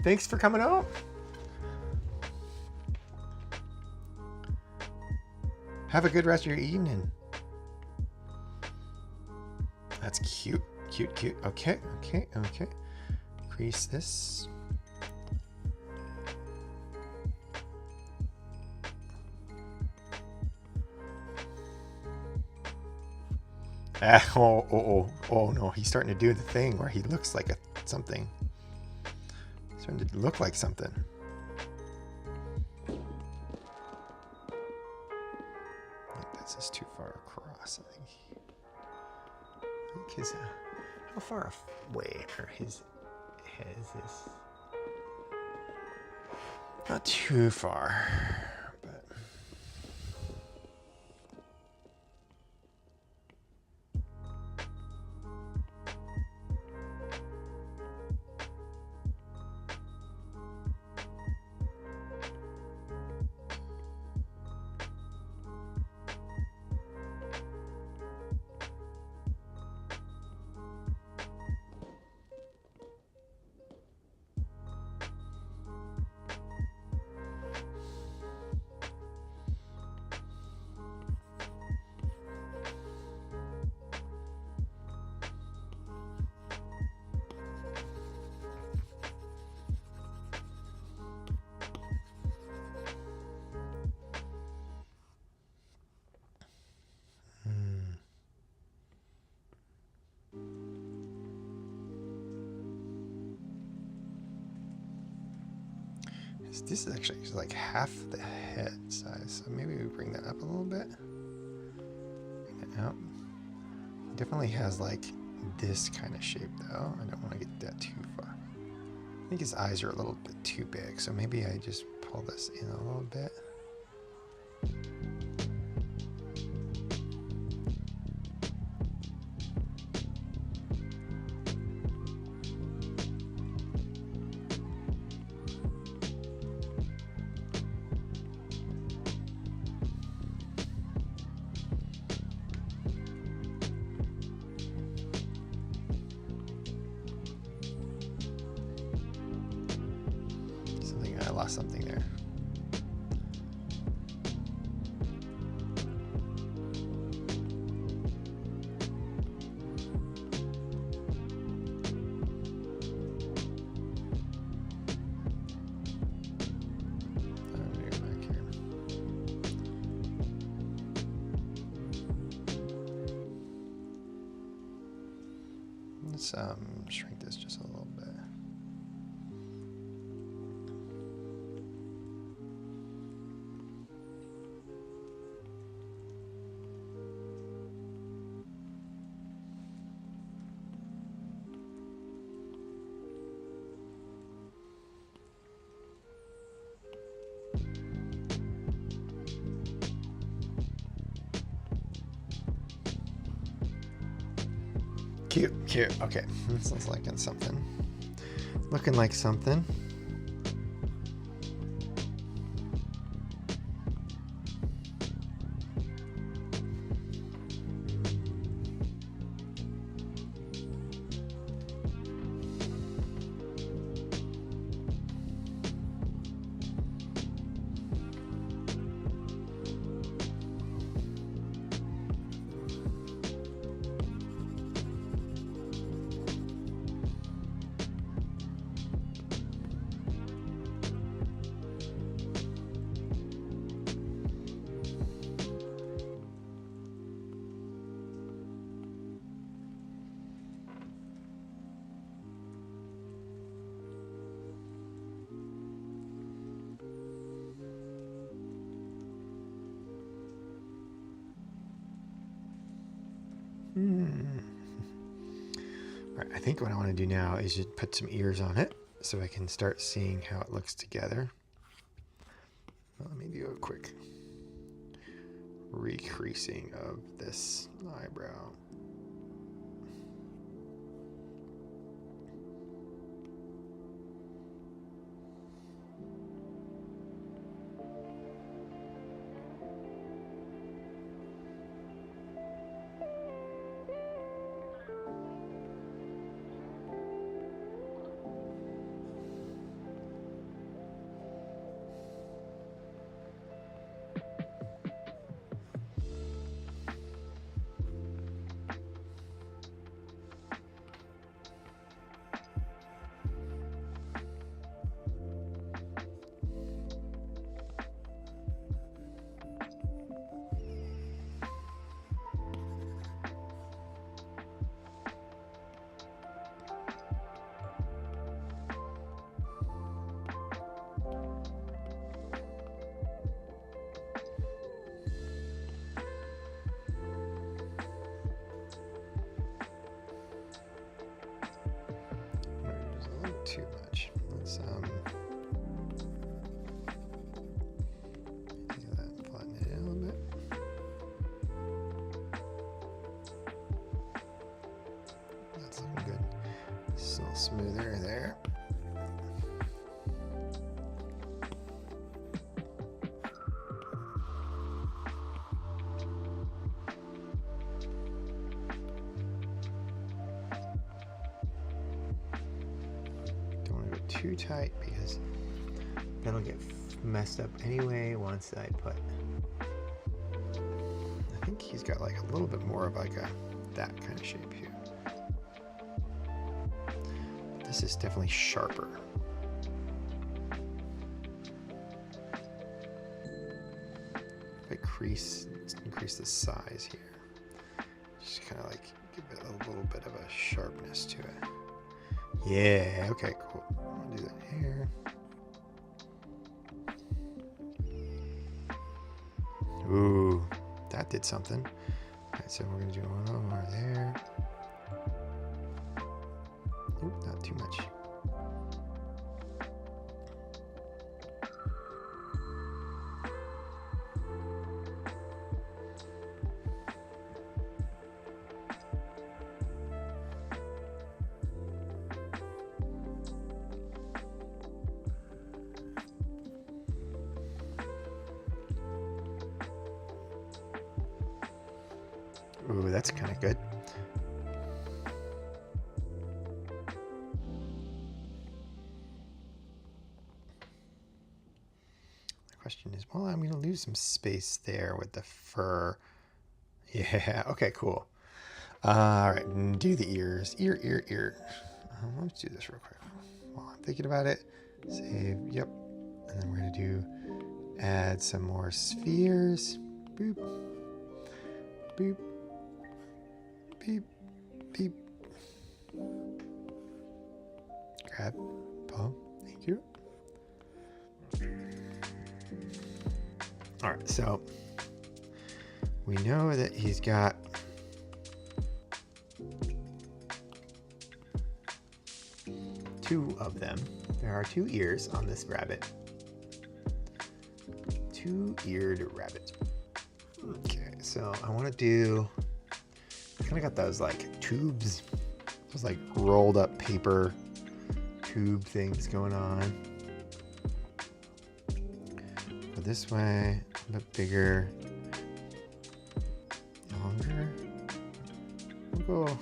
Thanks for coming out. Have a good rest of your evening. That's cute. Cute, cute. Okay, okay, okay. Crease this. Oh no, he's starting to do the thing where he looks like something. He's starting to look like something. I think this is too far across, I think his, how far away are his head is this? Not too far, but This is actually like half the head size, so maybe we bring that up a little bit. Yep. Definitely has like this kind of shape though. I don't want to get that too far. I think his eyes are a little bit too big, so maybe I just pull this in a little bit. I lost something there. Let's shrink this just a little bit. Cute, cute. Okay, this is looking something. Looking like something. All right, I think what I want to do now is just put some ears on it so I can start seeing how it looks together. Well, let me do a quick recreasing of this eyebrow. Too much. Let's do that, flatten it in a little bit. That's looking good. It's a little smoother there. Too tight because that'll get messed up anyway once I put. I think he's got like a little bit more of like that kind of shape here. But this is definitely sharper. If I increase the size here, just kind of like give it a little bit of a sharpness to it. Yeah, okay, cool. I'll do that here. Ooh, that did something. All right, so we're gonna do one over there. Oop, not too much. Ooh, that's kind of good. The question is, well, I'm going to lose some space there with the fur. Yeah, okay, cool. All right, do the ears. Ear. Let's do this real quick. While I'm thinking about it, save, yep. And then we're going to do add some more spheres. Boop, boop. Beep, beep. Grab, pull. Thank you. All right, so we know that he's got two of them. There are 2 ears on this rabbit. 2-eared rabbit. Okay, so I want to do. Kind of got those like tubes, those like rolled up paper tube things going on. Go this way, a bit bigger, longer. We'll go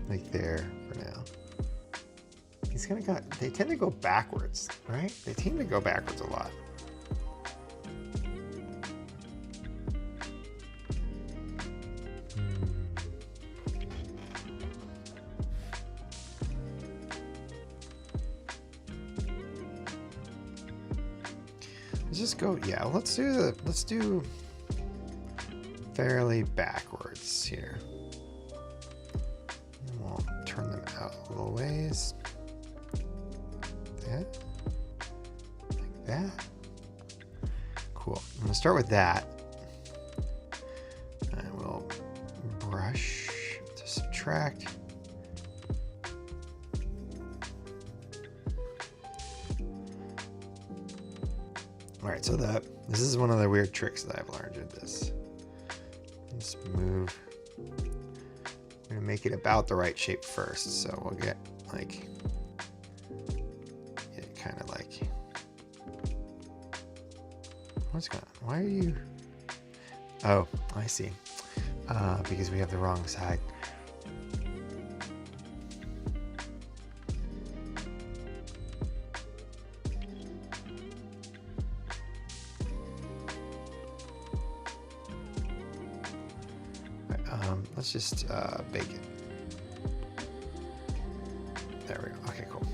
like there for now. He's kind of got, they tend to go backwards, right? They tend to go backwards a lot. Let's just go, yeah, let's do fairly backwards here. And we'll turn them out a little ways. That, like that. Cool, I'm gonna start with that. And we'll brush to subtract. All right, so this is one of the weird tricks that I've learned with this. Just move. We're gonna make it about the right shape first, so we'll get like, kind of like. What's going on? Why are you? Oh, I see. Because we have the wrong side. Let's just bake it. There we go. Okay, cool.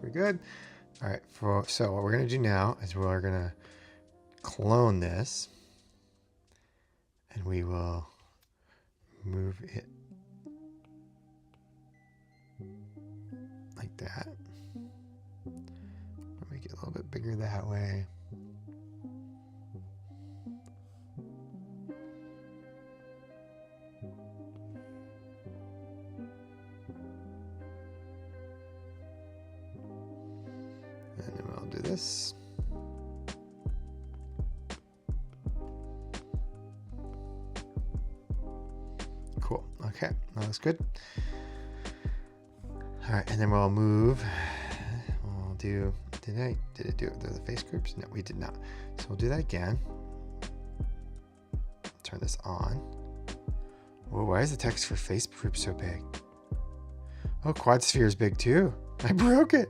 Pretty good. All right, so what we're gonna do now is we're gonna clone this, and we will move it like that. I'll make it a little bit bigger that way. And then we'll do this. Cool. Okay, that looks good. All right, and then we'll move. We'll do. Did it do it? The face groups? No, we did not. So we'll do that again. Turn this on. Whoa, why is the text for face group so big? Oh, quad sphere is big too. I broke it.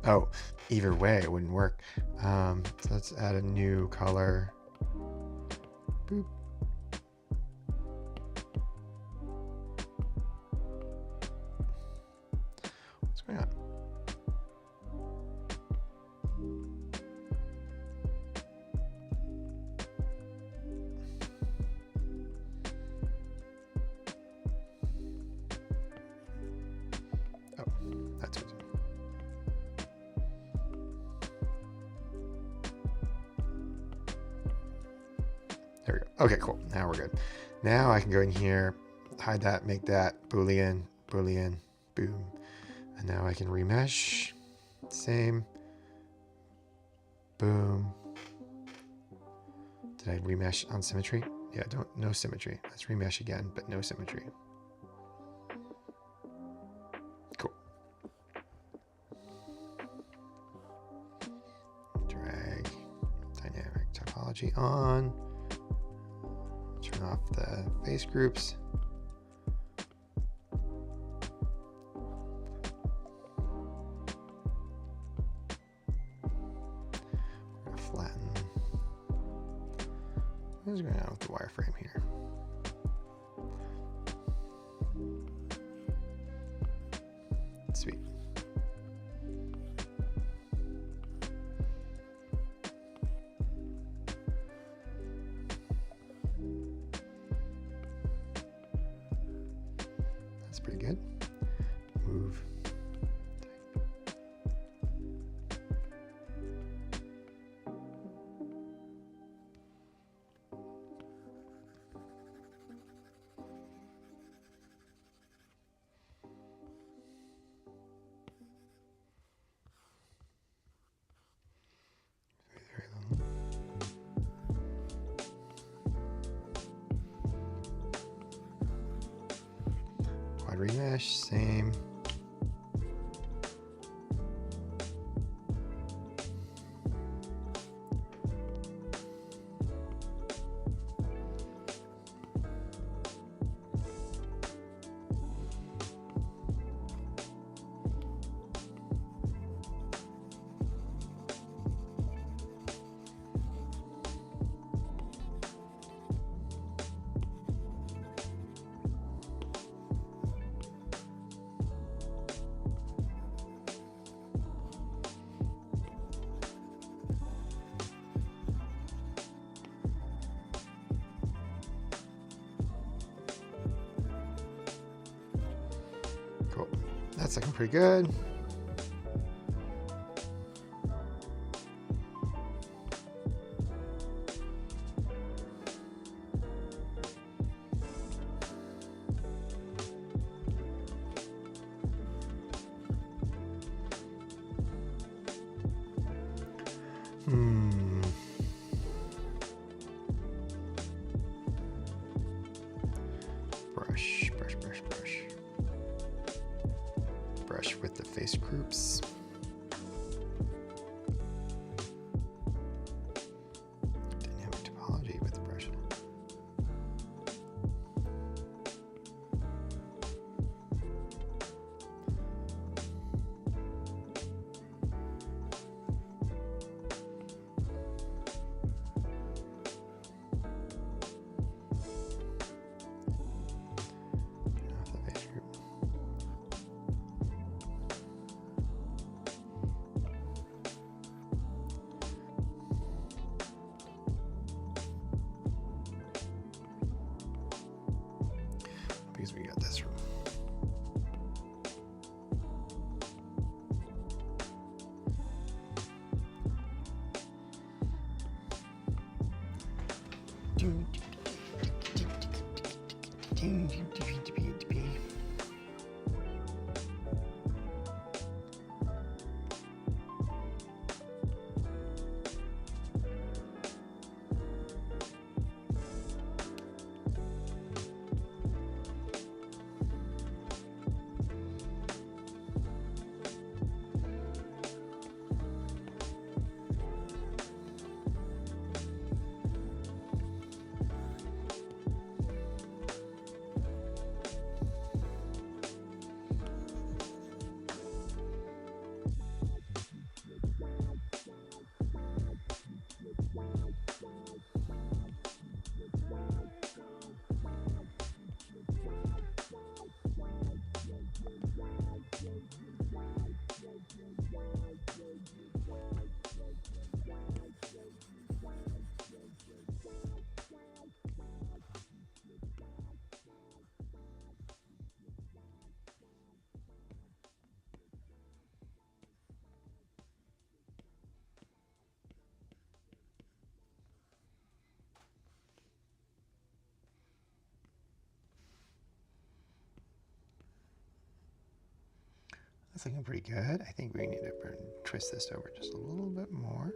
Oh, either way, it wouldn't work. So let's add a new color. Boop. There we go. Okay, cool. Now we're good. Now I can go in here, hide that, make that Boolean, Boolean, boom. And now I can remesh. Same. Boom. Did I remesh on symmetry? Yeah, no symmetry. Let's remesh again, but no symmetry. Cool. Drag dynamic topology on. Turn off the face groups. We're gonna flatten. What's going on with the wireframe here? Sweet. That's pretty good. Move. Quad remesh, same. Cool. That's looking pretty good. Brush, brush, brush, brush. Brush with the face groups. Dynamic topology with the brush. Because we got this room. That's looking pretty good. I think we need to twist this over just a little bit more.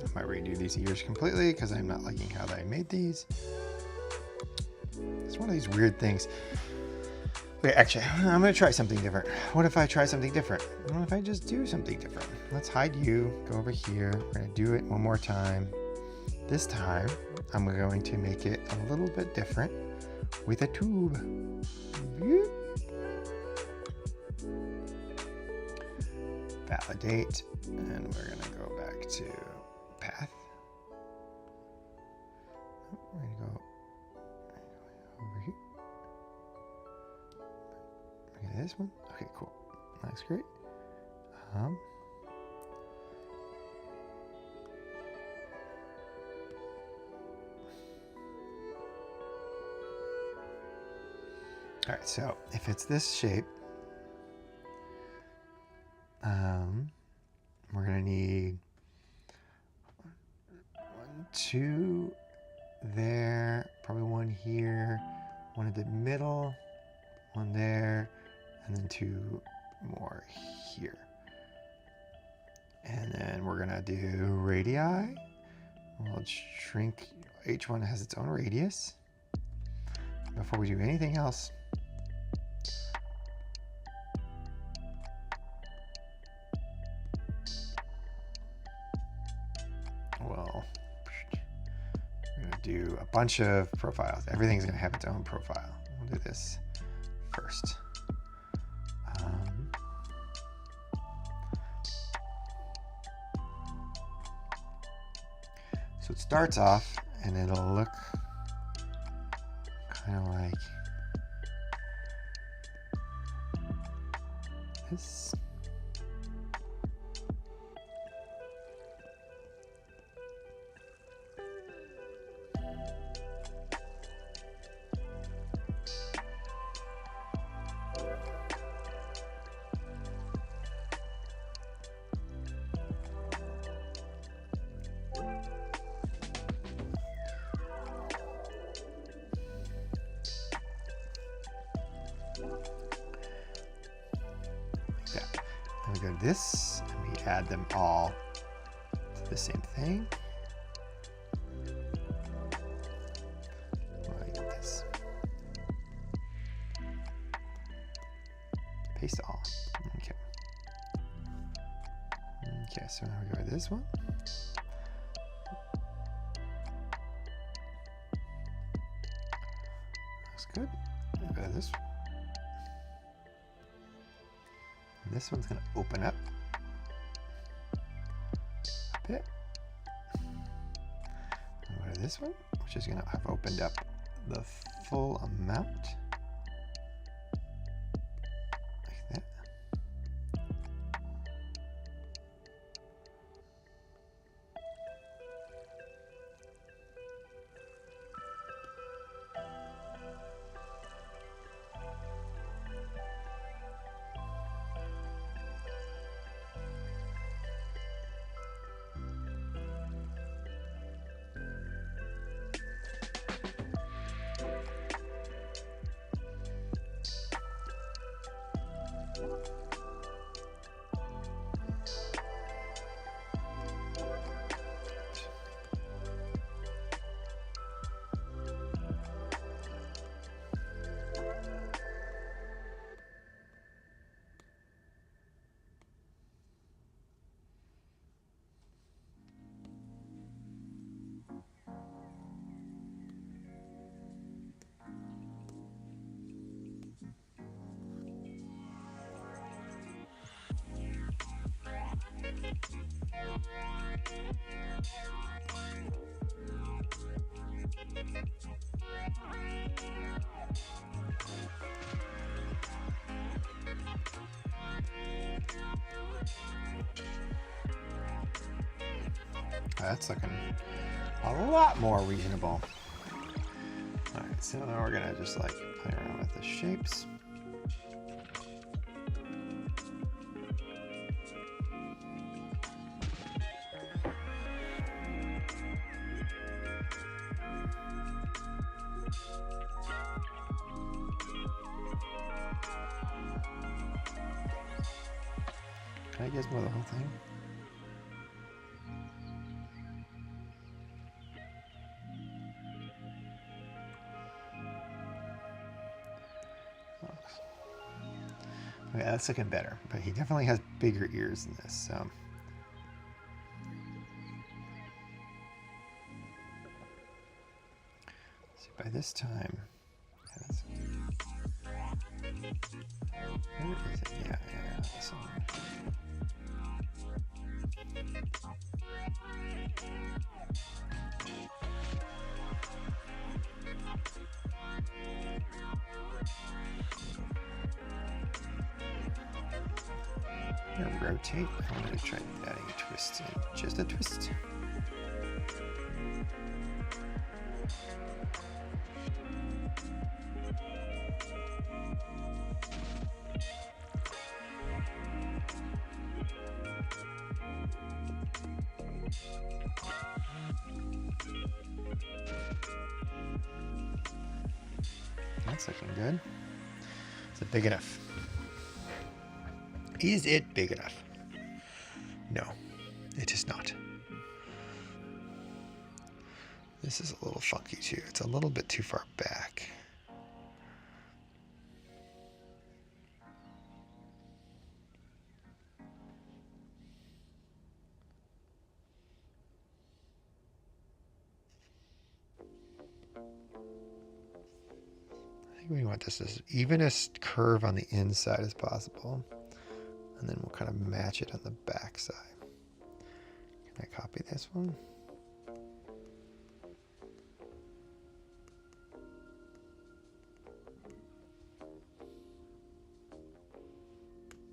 I might redo these ears completely because I'm not liking how I made these. It's one of these weird things. Wait, actually, I'm going to try something different. What if I try something different? What if I just do something different? Let's hide you, go over here. We're going to do it one more time. This time, I'm going to make it a little bit different with a tube. Validate, and we're going to go back to path. We're going to go over here. Look at this one. Okay, cool. That's great. All right, so if it's this shape, we're gonna need 1, 2 there, probably 1 here, 1 in the middle, 1 there, and then 2 more here. And then we're gonna do radii. We'll shrink, each one has its own radius. Before we do anything else, well, we're gonna do a bunch of profiles. Everything's gonna have its own profile. We'll do this first. So it starts off and it'll look kind of like this. We go to this, and we add them all to the same thing. Like this. Paste all. Okay. Okay, so now we go to this one. Looks good. We go to this one. This one's going to open up a bit. I'll go to this one, which is going to have opened up the full amount. Like that. That's looking a lot more reasonable. All right, so now we're gonna just like play around with the shapes. Can I gizmo the whole thing? Okay, that's looking better, but he definitely has bigger ears than this, so. See, by this time, where is it? Yeah, this one. Rotate. I'm going to try adding a twist in. Just a twist. That's looking good. Is it big enough? Is it big enough? No, it is not. This is a little funky too. It's a little bit too far back. I think we want this as even a curve on the inside as possible. And then we'll kind of match it on the back side. Can I copy this one?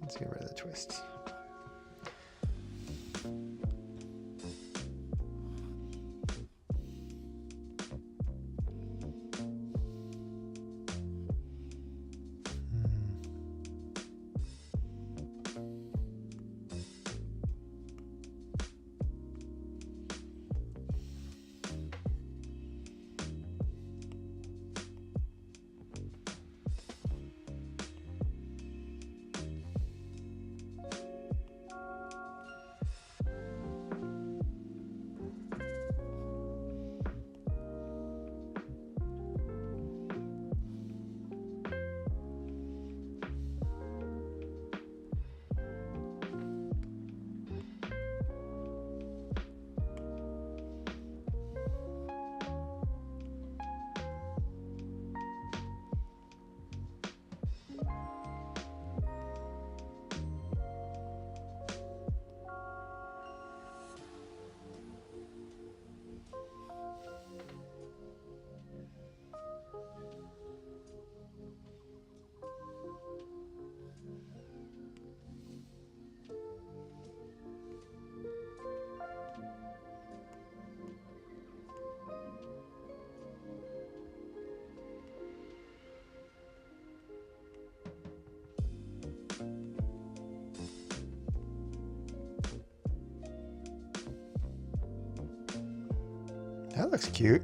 Let's get rid of the twists. That looks cute.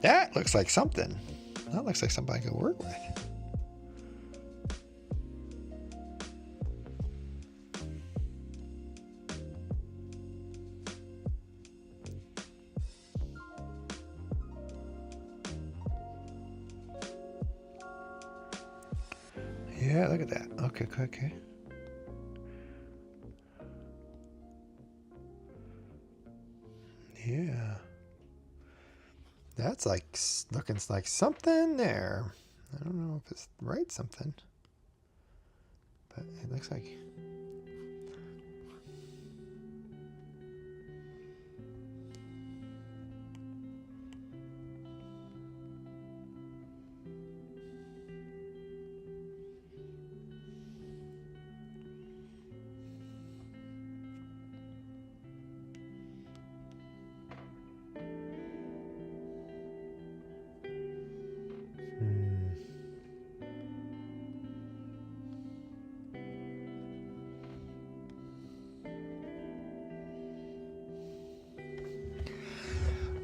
That looks like something. That looks like something I could work with. Yeah, look at that. Okay, okay. Yeah. That's like looking like something there. I don't know if it's right something, but it looks like.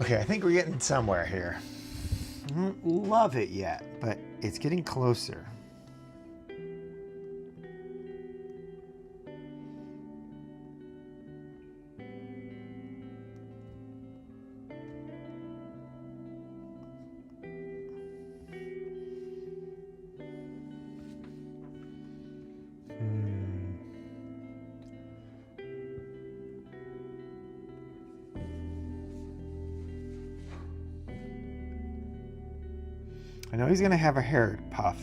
Okay, I think we're getting somewhere here. I don't love it yet, but it's getting closer. I know he's gonna have a hair puff.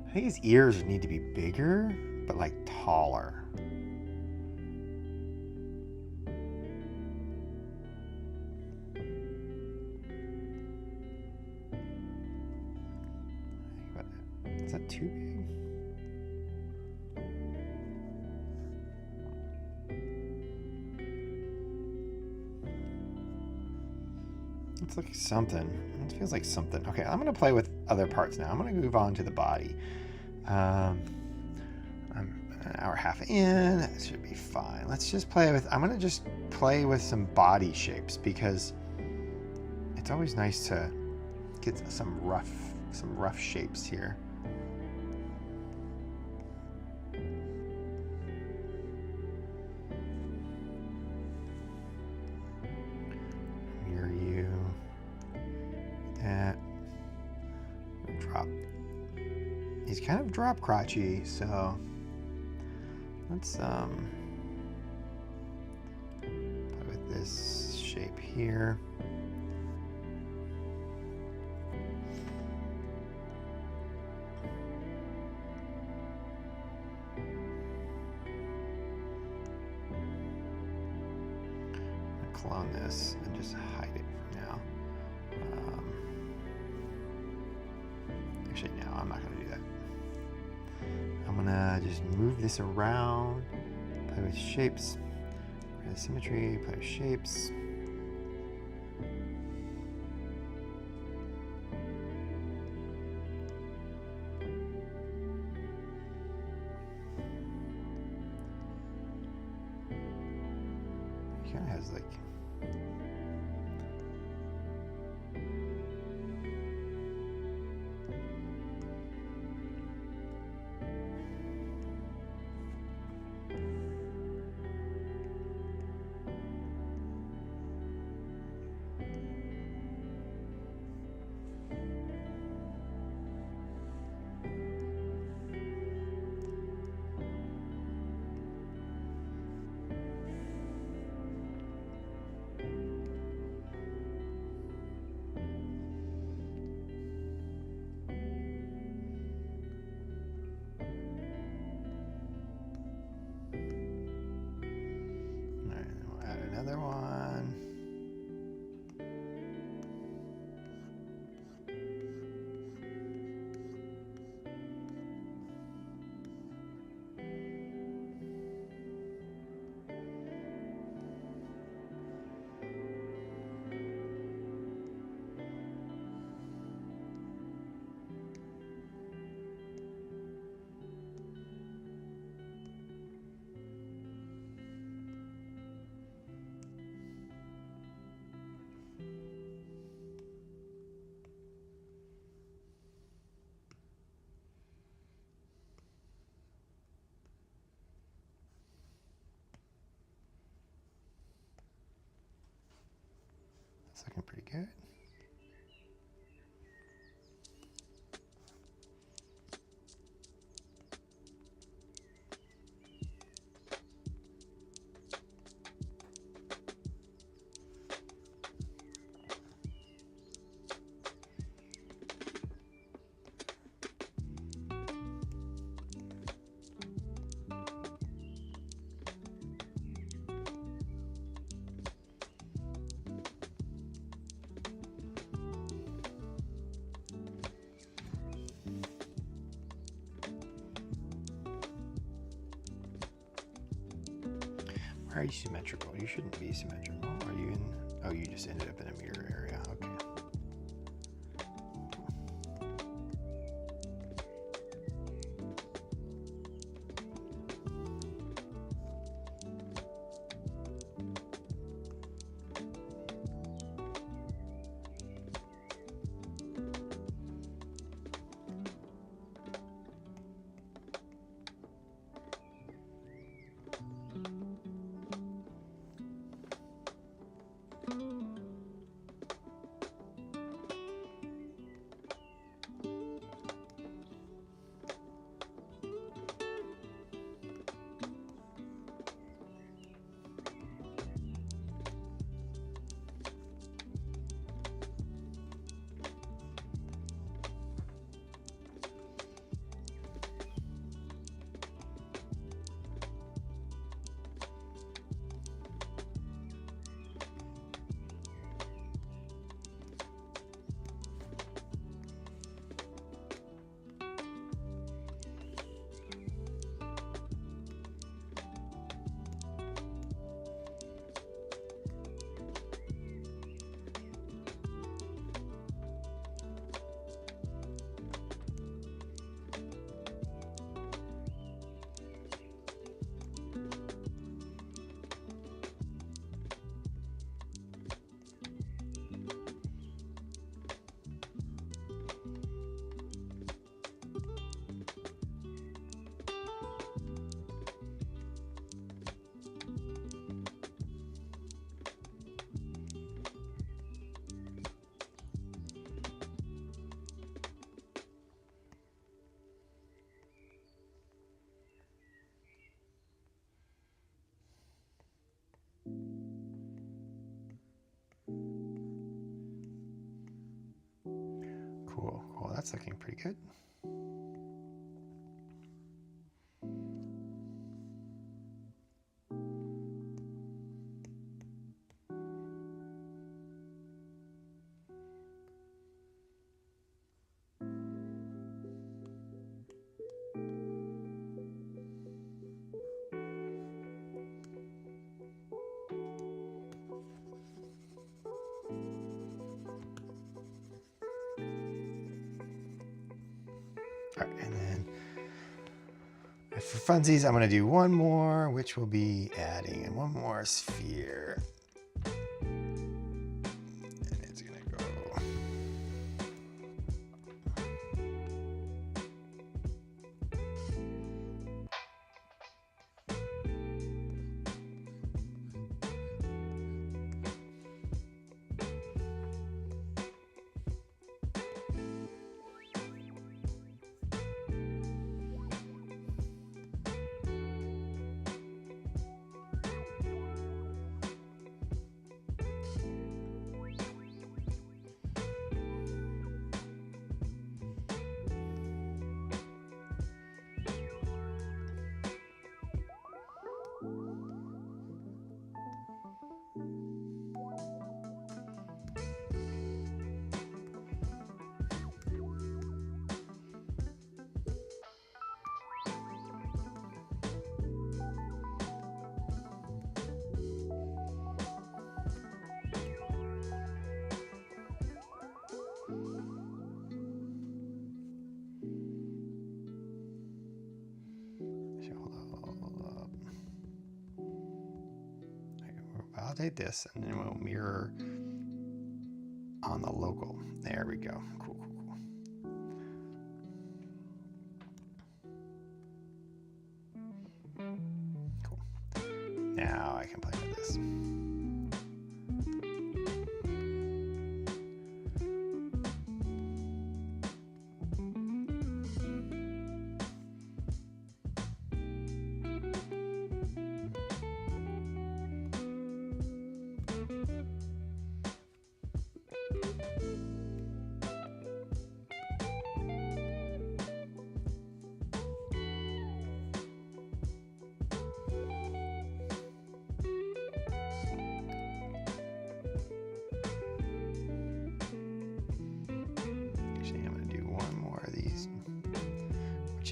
I think his ears need to be bigger, but like taller. Is that too big? It's like something. It feels like something. Okay, I'm gonna play with other parts now. I'm gonna move on to the body. I'm an hour and a half in. That should be fine. Let's just play with. I'm gonna just play with some body shapes because it's always nice to get some rough shapes here. He's kind of drop crotchy, so let's play with this shape here. I'm gonna clone this and just hide it for now. Actually, no, I'm not gonna do that. I'm gonna just move this around, play with shapes, play with symmetry, play with shapes. He kind of has like. looking pretty good. Why are you symmetrical? You shouldn't be symmetrical. Are you in? Oh, you just ended up in a mirror area. Okay. Cool, cool. That's looking pretty good. All right, and then for funsies, I'm going to do one more, which will be adding in one more sphere. And it's going to go. Validate this, and then we'll mirror on the local. There we go. Cool, cool, cool. Cool. Now I can play with this.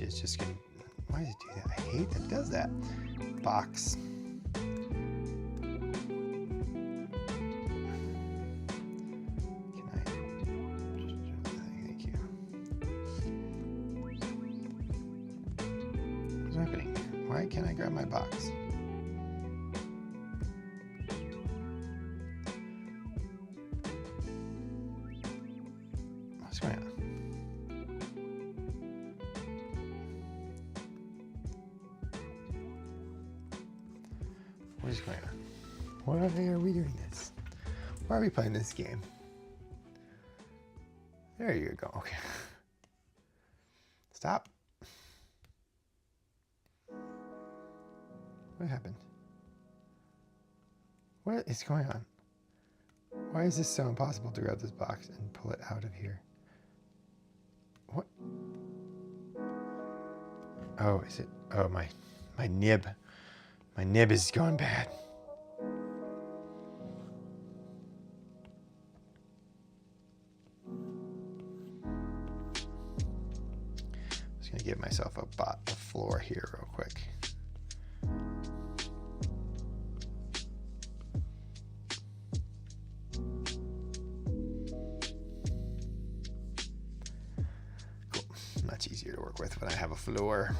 is just gonna, why does it do that? I hate that it does that. Box. Can I, thank you. What's happening here? Why can't I grab my box? What's going on? What is going on? Why are we doing this? Why are we playing this game? There you go. Okay. Stop. What happened? What is going on? Why is this so impossible to grab this box and pull it out of here? What? Oh, is it? Oh, my nib. My nib is going bad. I'm just gonna give myself a floor here real quick. Cool. Much easier to work with when I have a floor.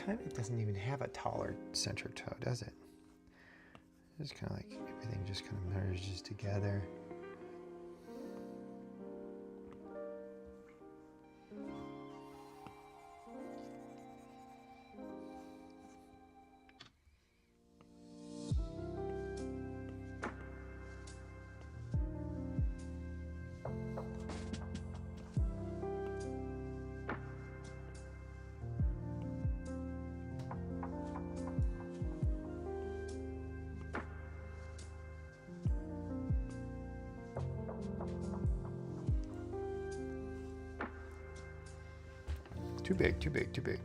It doesn't even have a taller center toe, does it? It's kind of like everything just kind of merges together. Too big, too big, too big.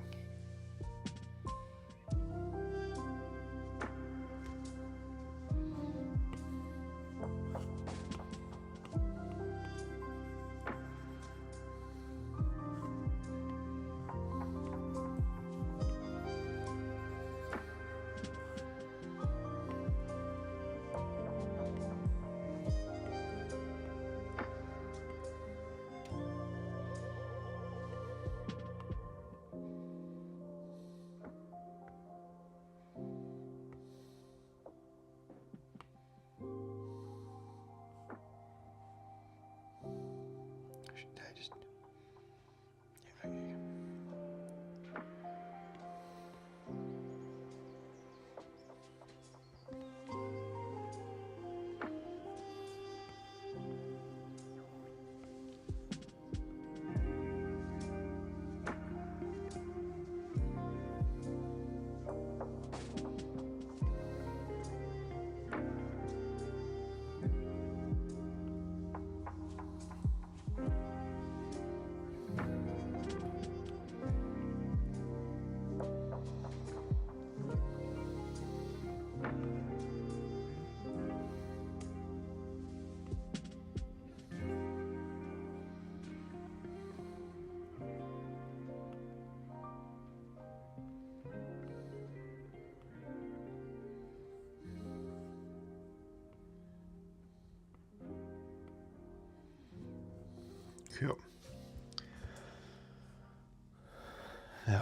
Cool.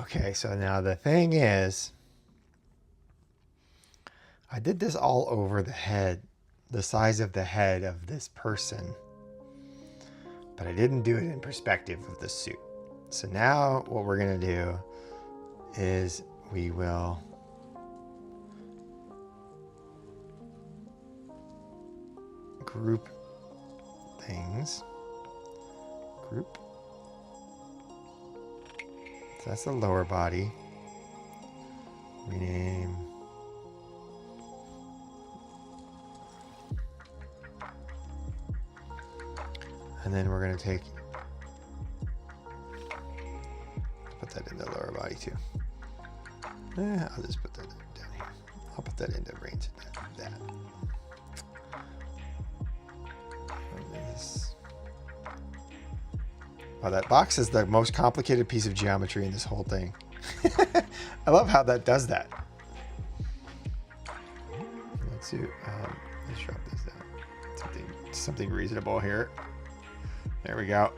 Okay, so now the thing is, I did this all over the head, the size of the head of this person, but I didn't do it in perspective of the suit. So now what we're gonna do is we will group things. Group. So that's the lower body. Rename. And then we're going to take, put that in the lower body too. I'll just put that down here. I'll put that into range of that. Wow, that box is the most complicated piece of geometry in this whole thing. I love how that does that. Let's do, let's drop this down. Something reasonable here. There we go.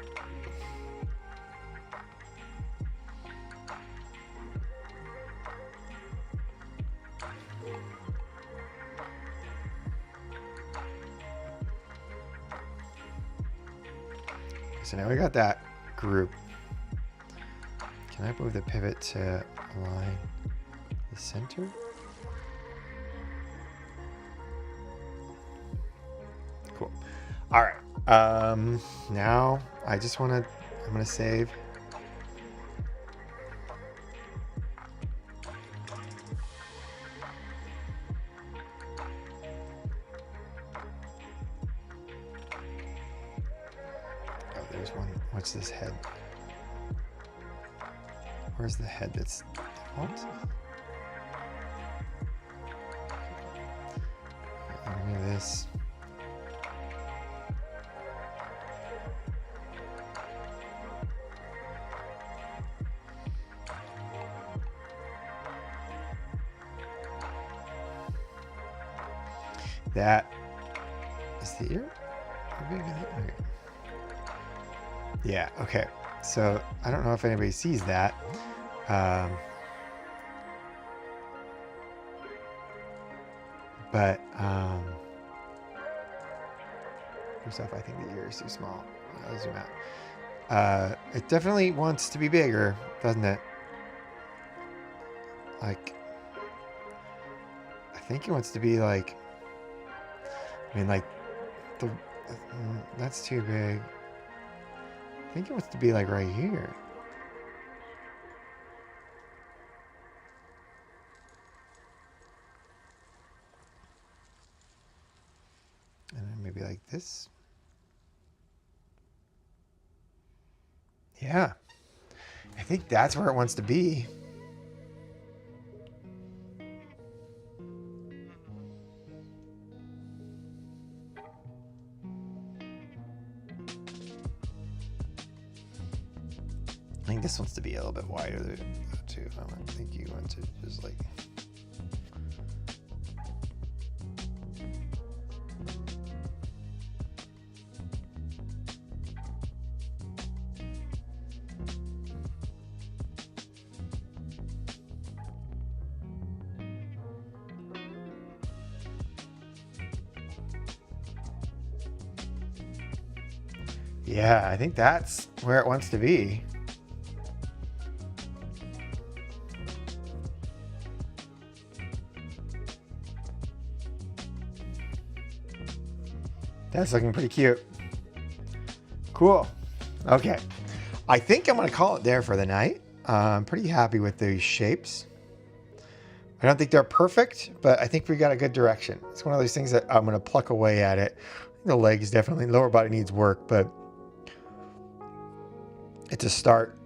So now we got that group. Can I move the pivot to align the center? Cool. All right. Now I just want to, I'm going to save. Oh, there's one. What's this head? Where's the head that's default? Remove this. That is the ear. How big is it? Okay. Yeah, okay. So I don't know if anybody sees that. First off, I think the ear is too small. I'll zoom out. It definitely wants to be bigger, doesn't it? Like, I think it wants to be like, I mean, like, that's too big. I think it wants to be like right here. And then maybe like this. Yeah. I think that's where it wants to be. I think this wants to be a little bit wider too. I don't think you want to just like. Yeah, I think that's where it wants to be. That's looking pretty cute. Cool. Okay. I think I'm going to call it there for the night. I'm pretty happy with these shapes. I don't think they're perfect, but I think we got a good direction. It's one of those things that I'm going to pluck away at it. The legs definitely, lower body needs work, but it's a start.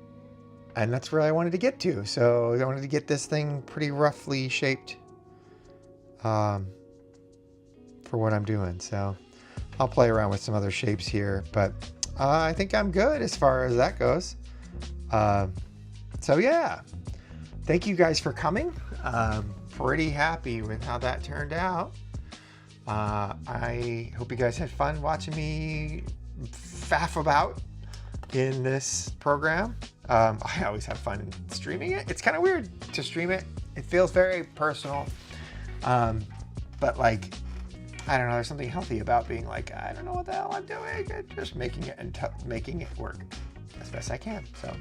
And that's where I wanted to get to. So I wanted to get this thing pretty roughly shaped for what I'm doing. So I'll play around with some other shapes here, but I think I'm good as far as that goes. So yeah, thank you guys for coming. Pretty happy with how that turned out. I hope you guys had fun watching me faff about. in this program. I always have fun streaming it. It's kind of weird to stream it. It feels very personal. But like, I don't know, there's something healthy about being like, I don't know what the hell I'm doing, and just making it and making it work as best I can. So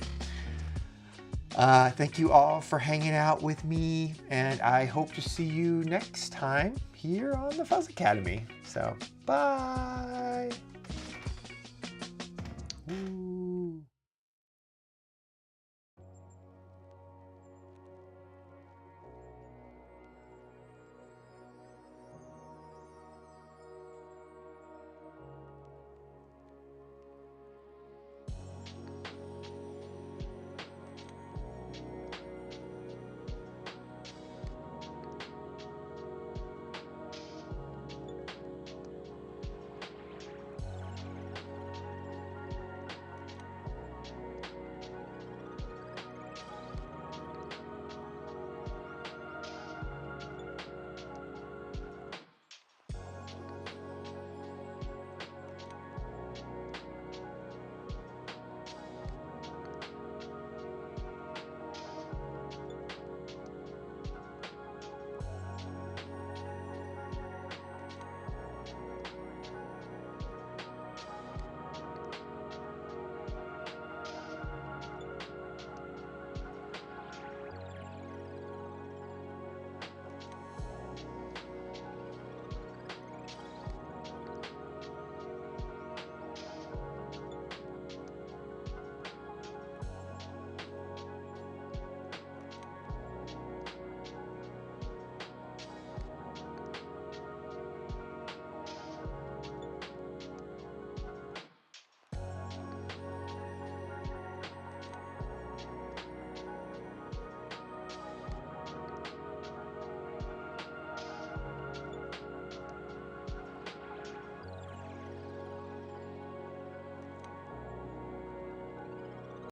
thank you all for hanging out with me, and I hope to see you next time here on the Fuzz Academy. So bye. Ooh.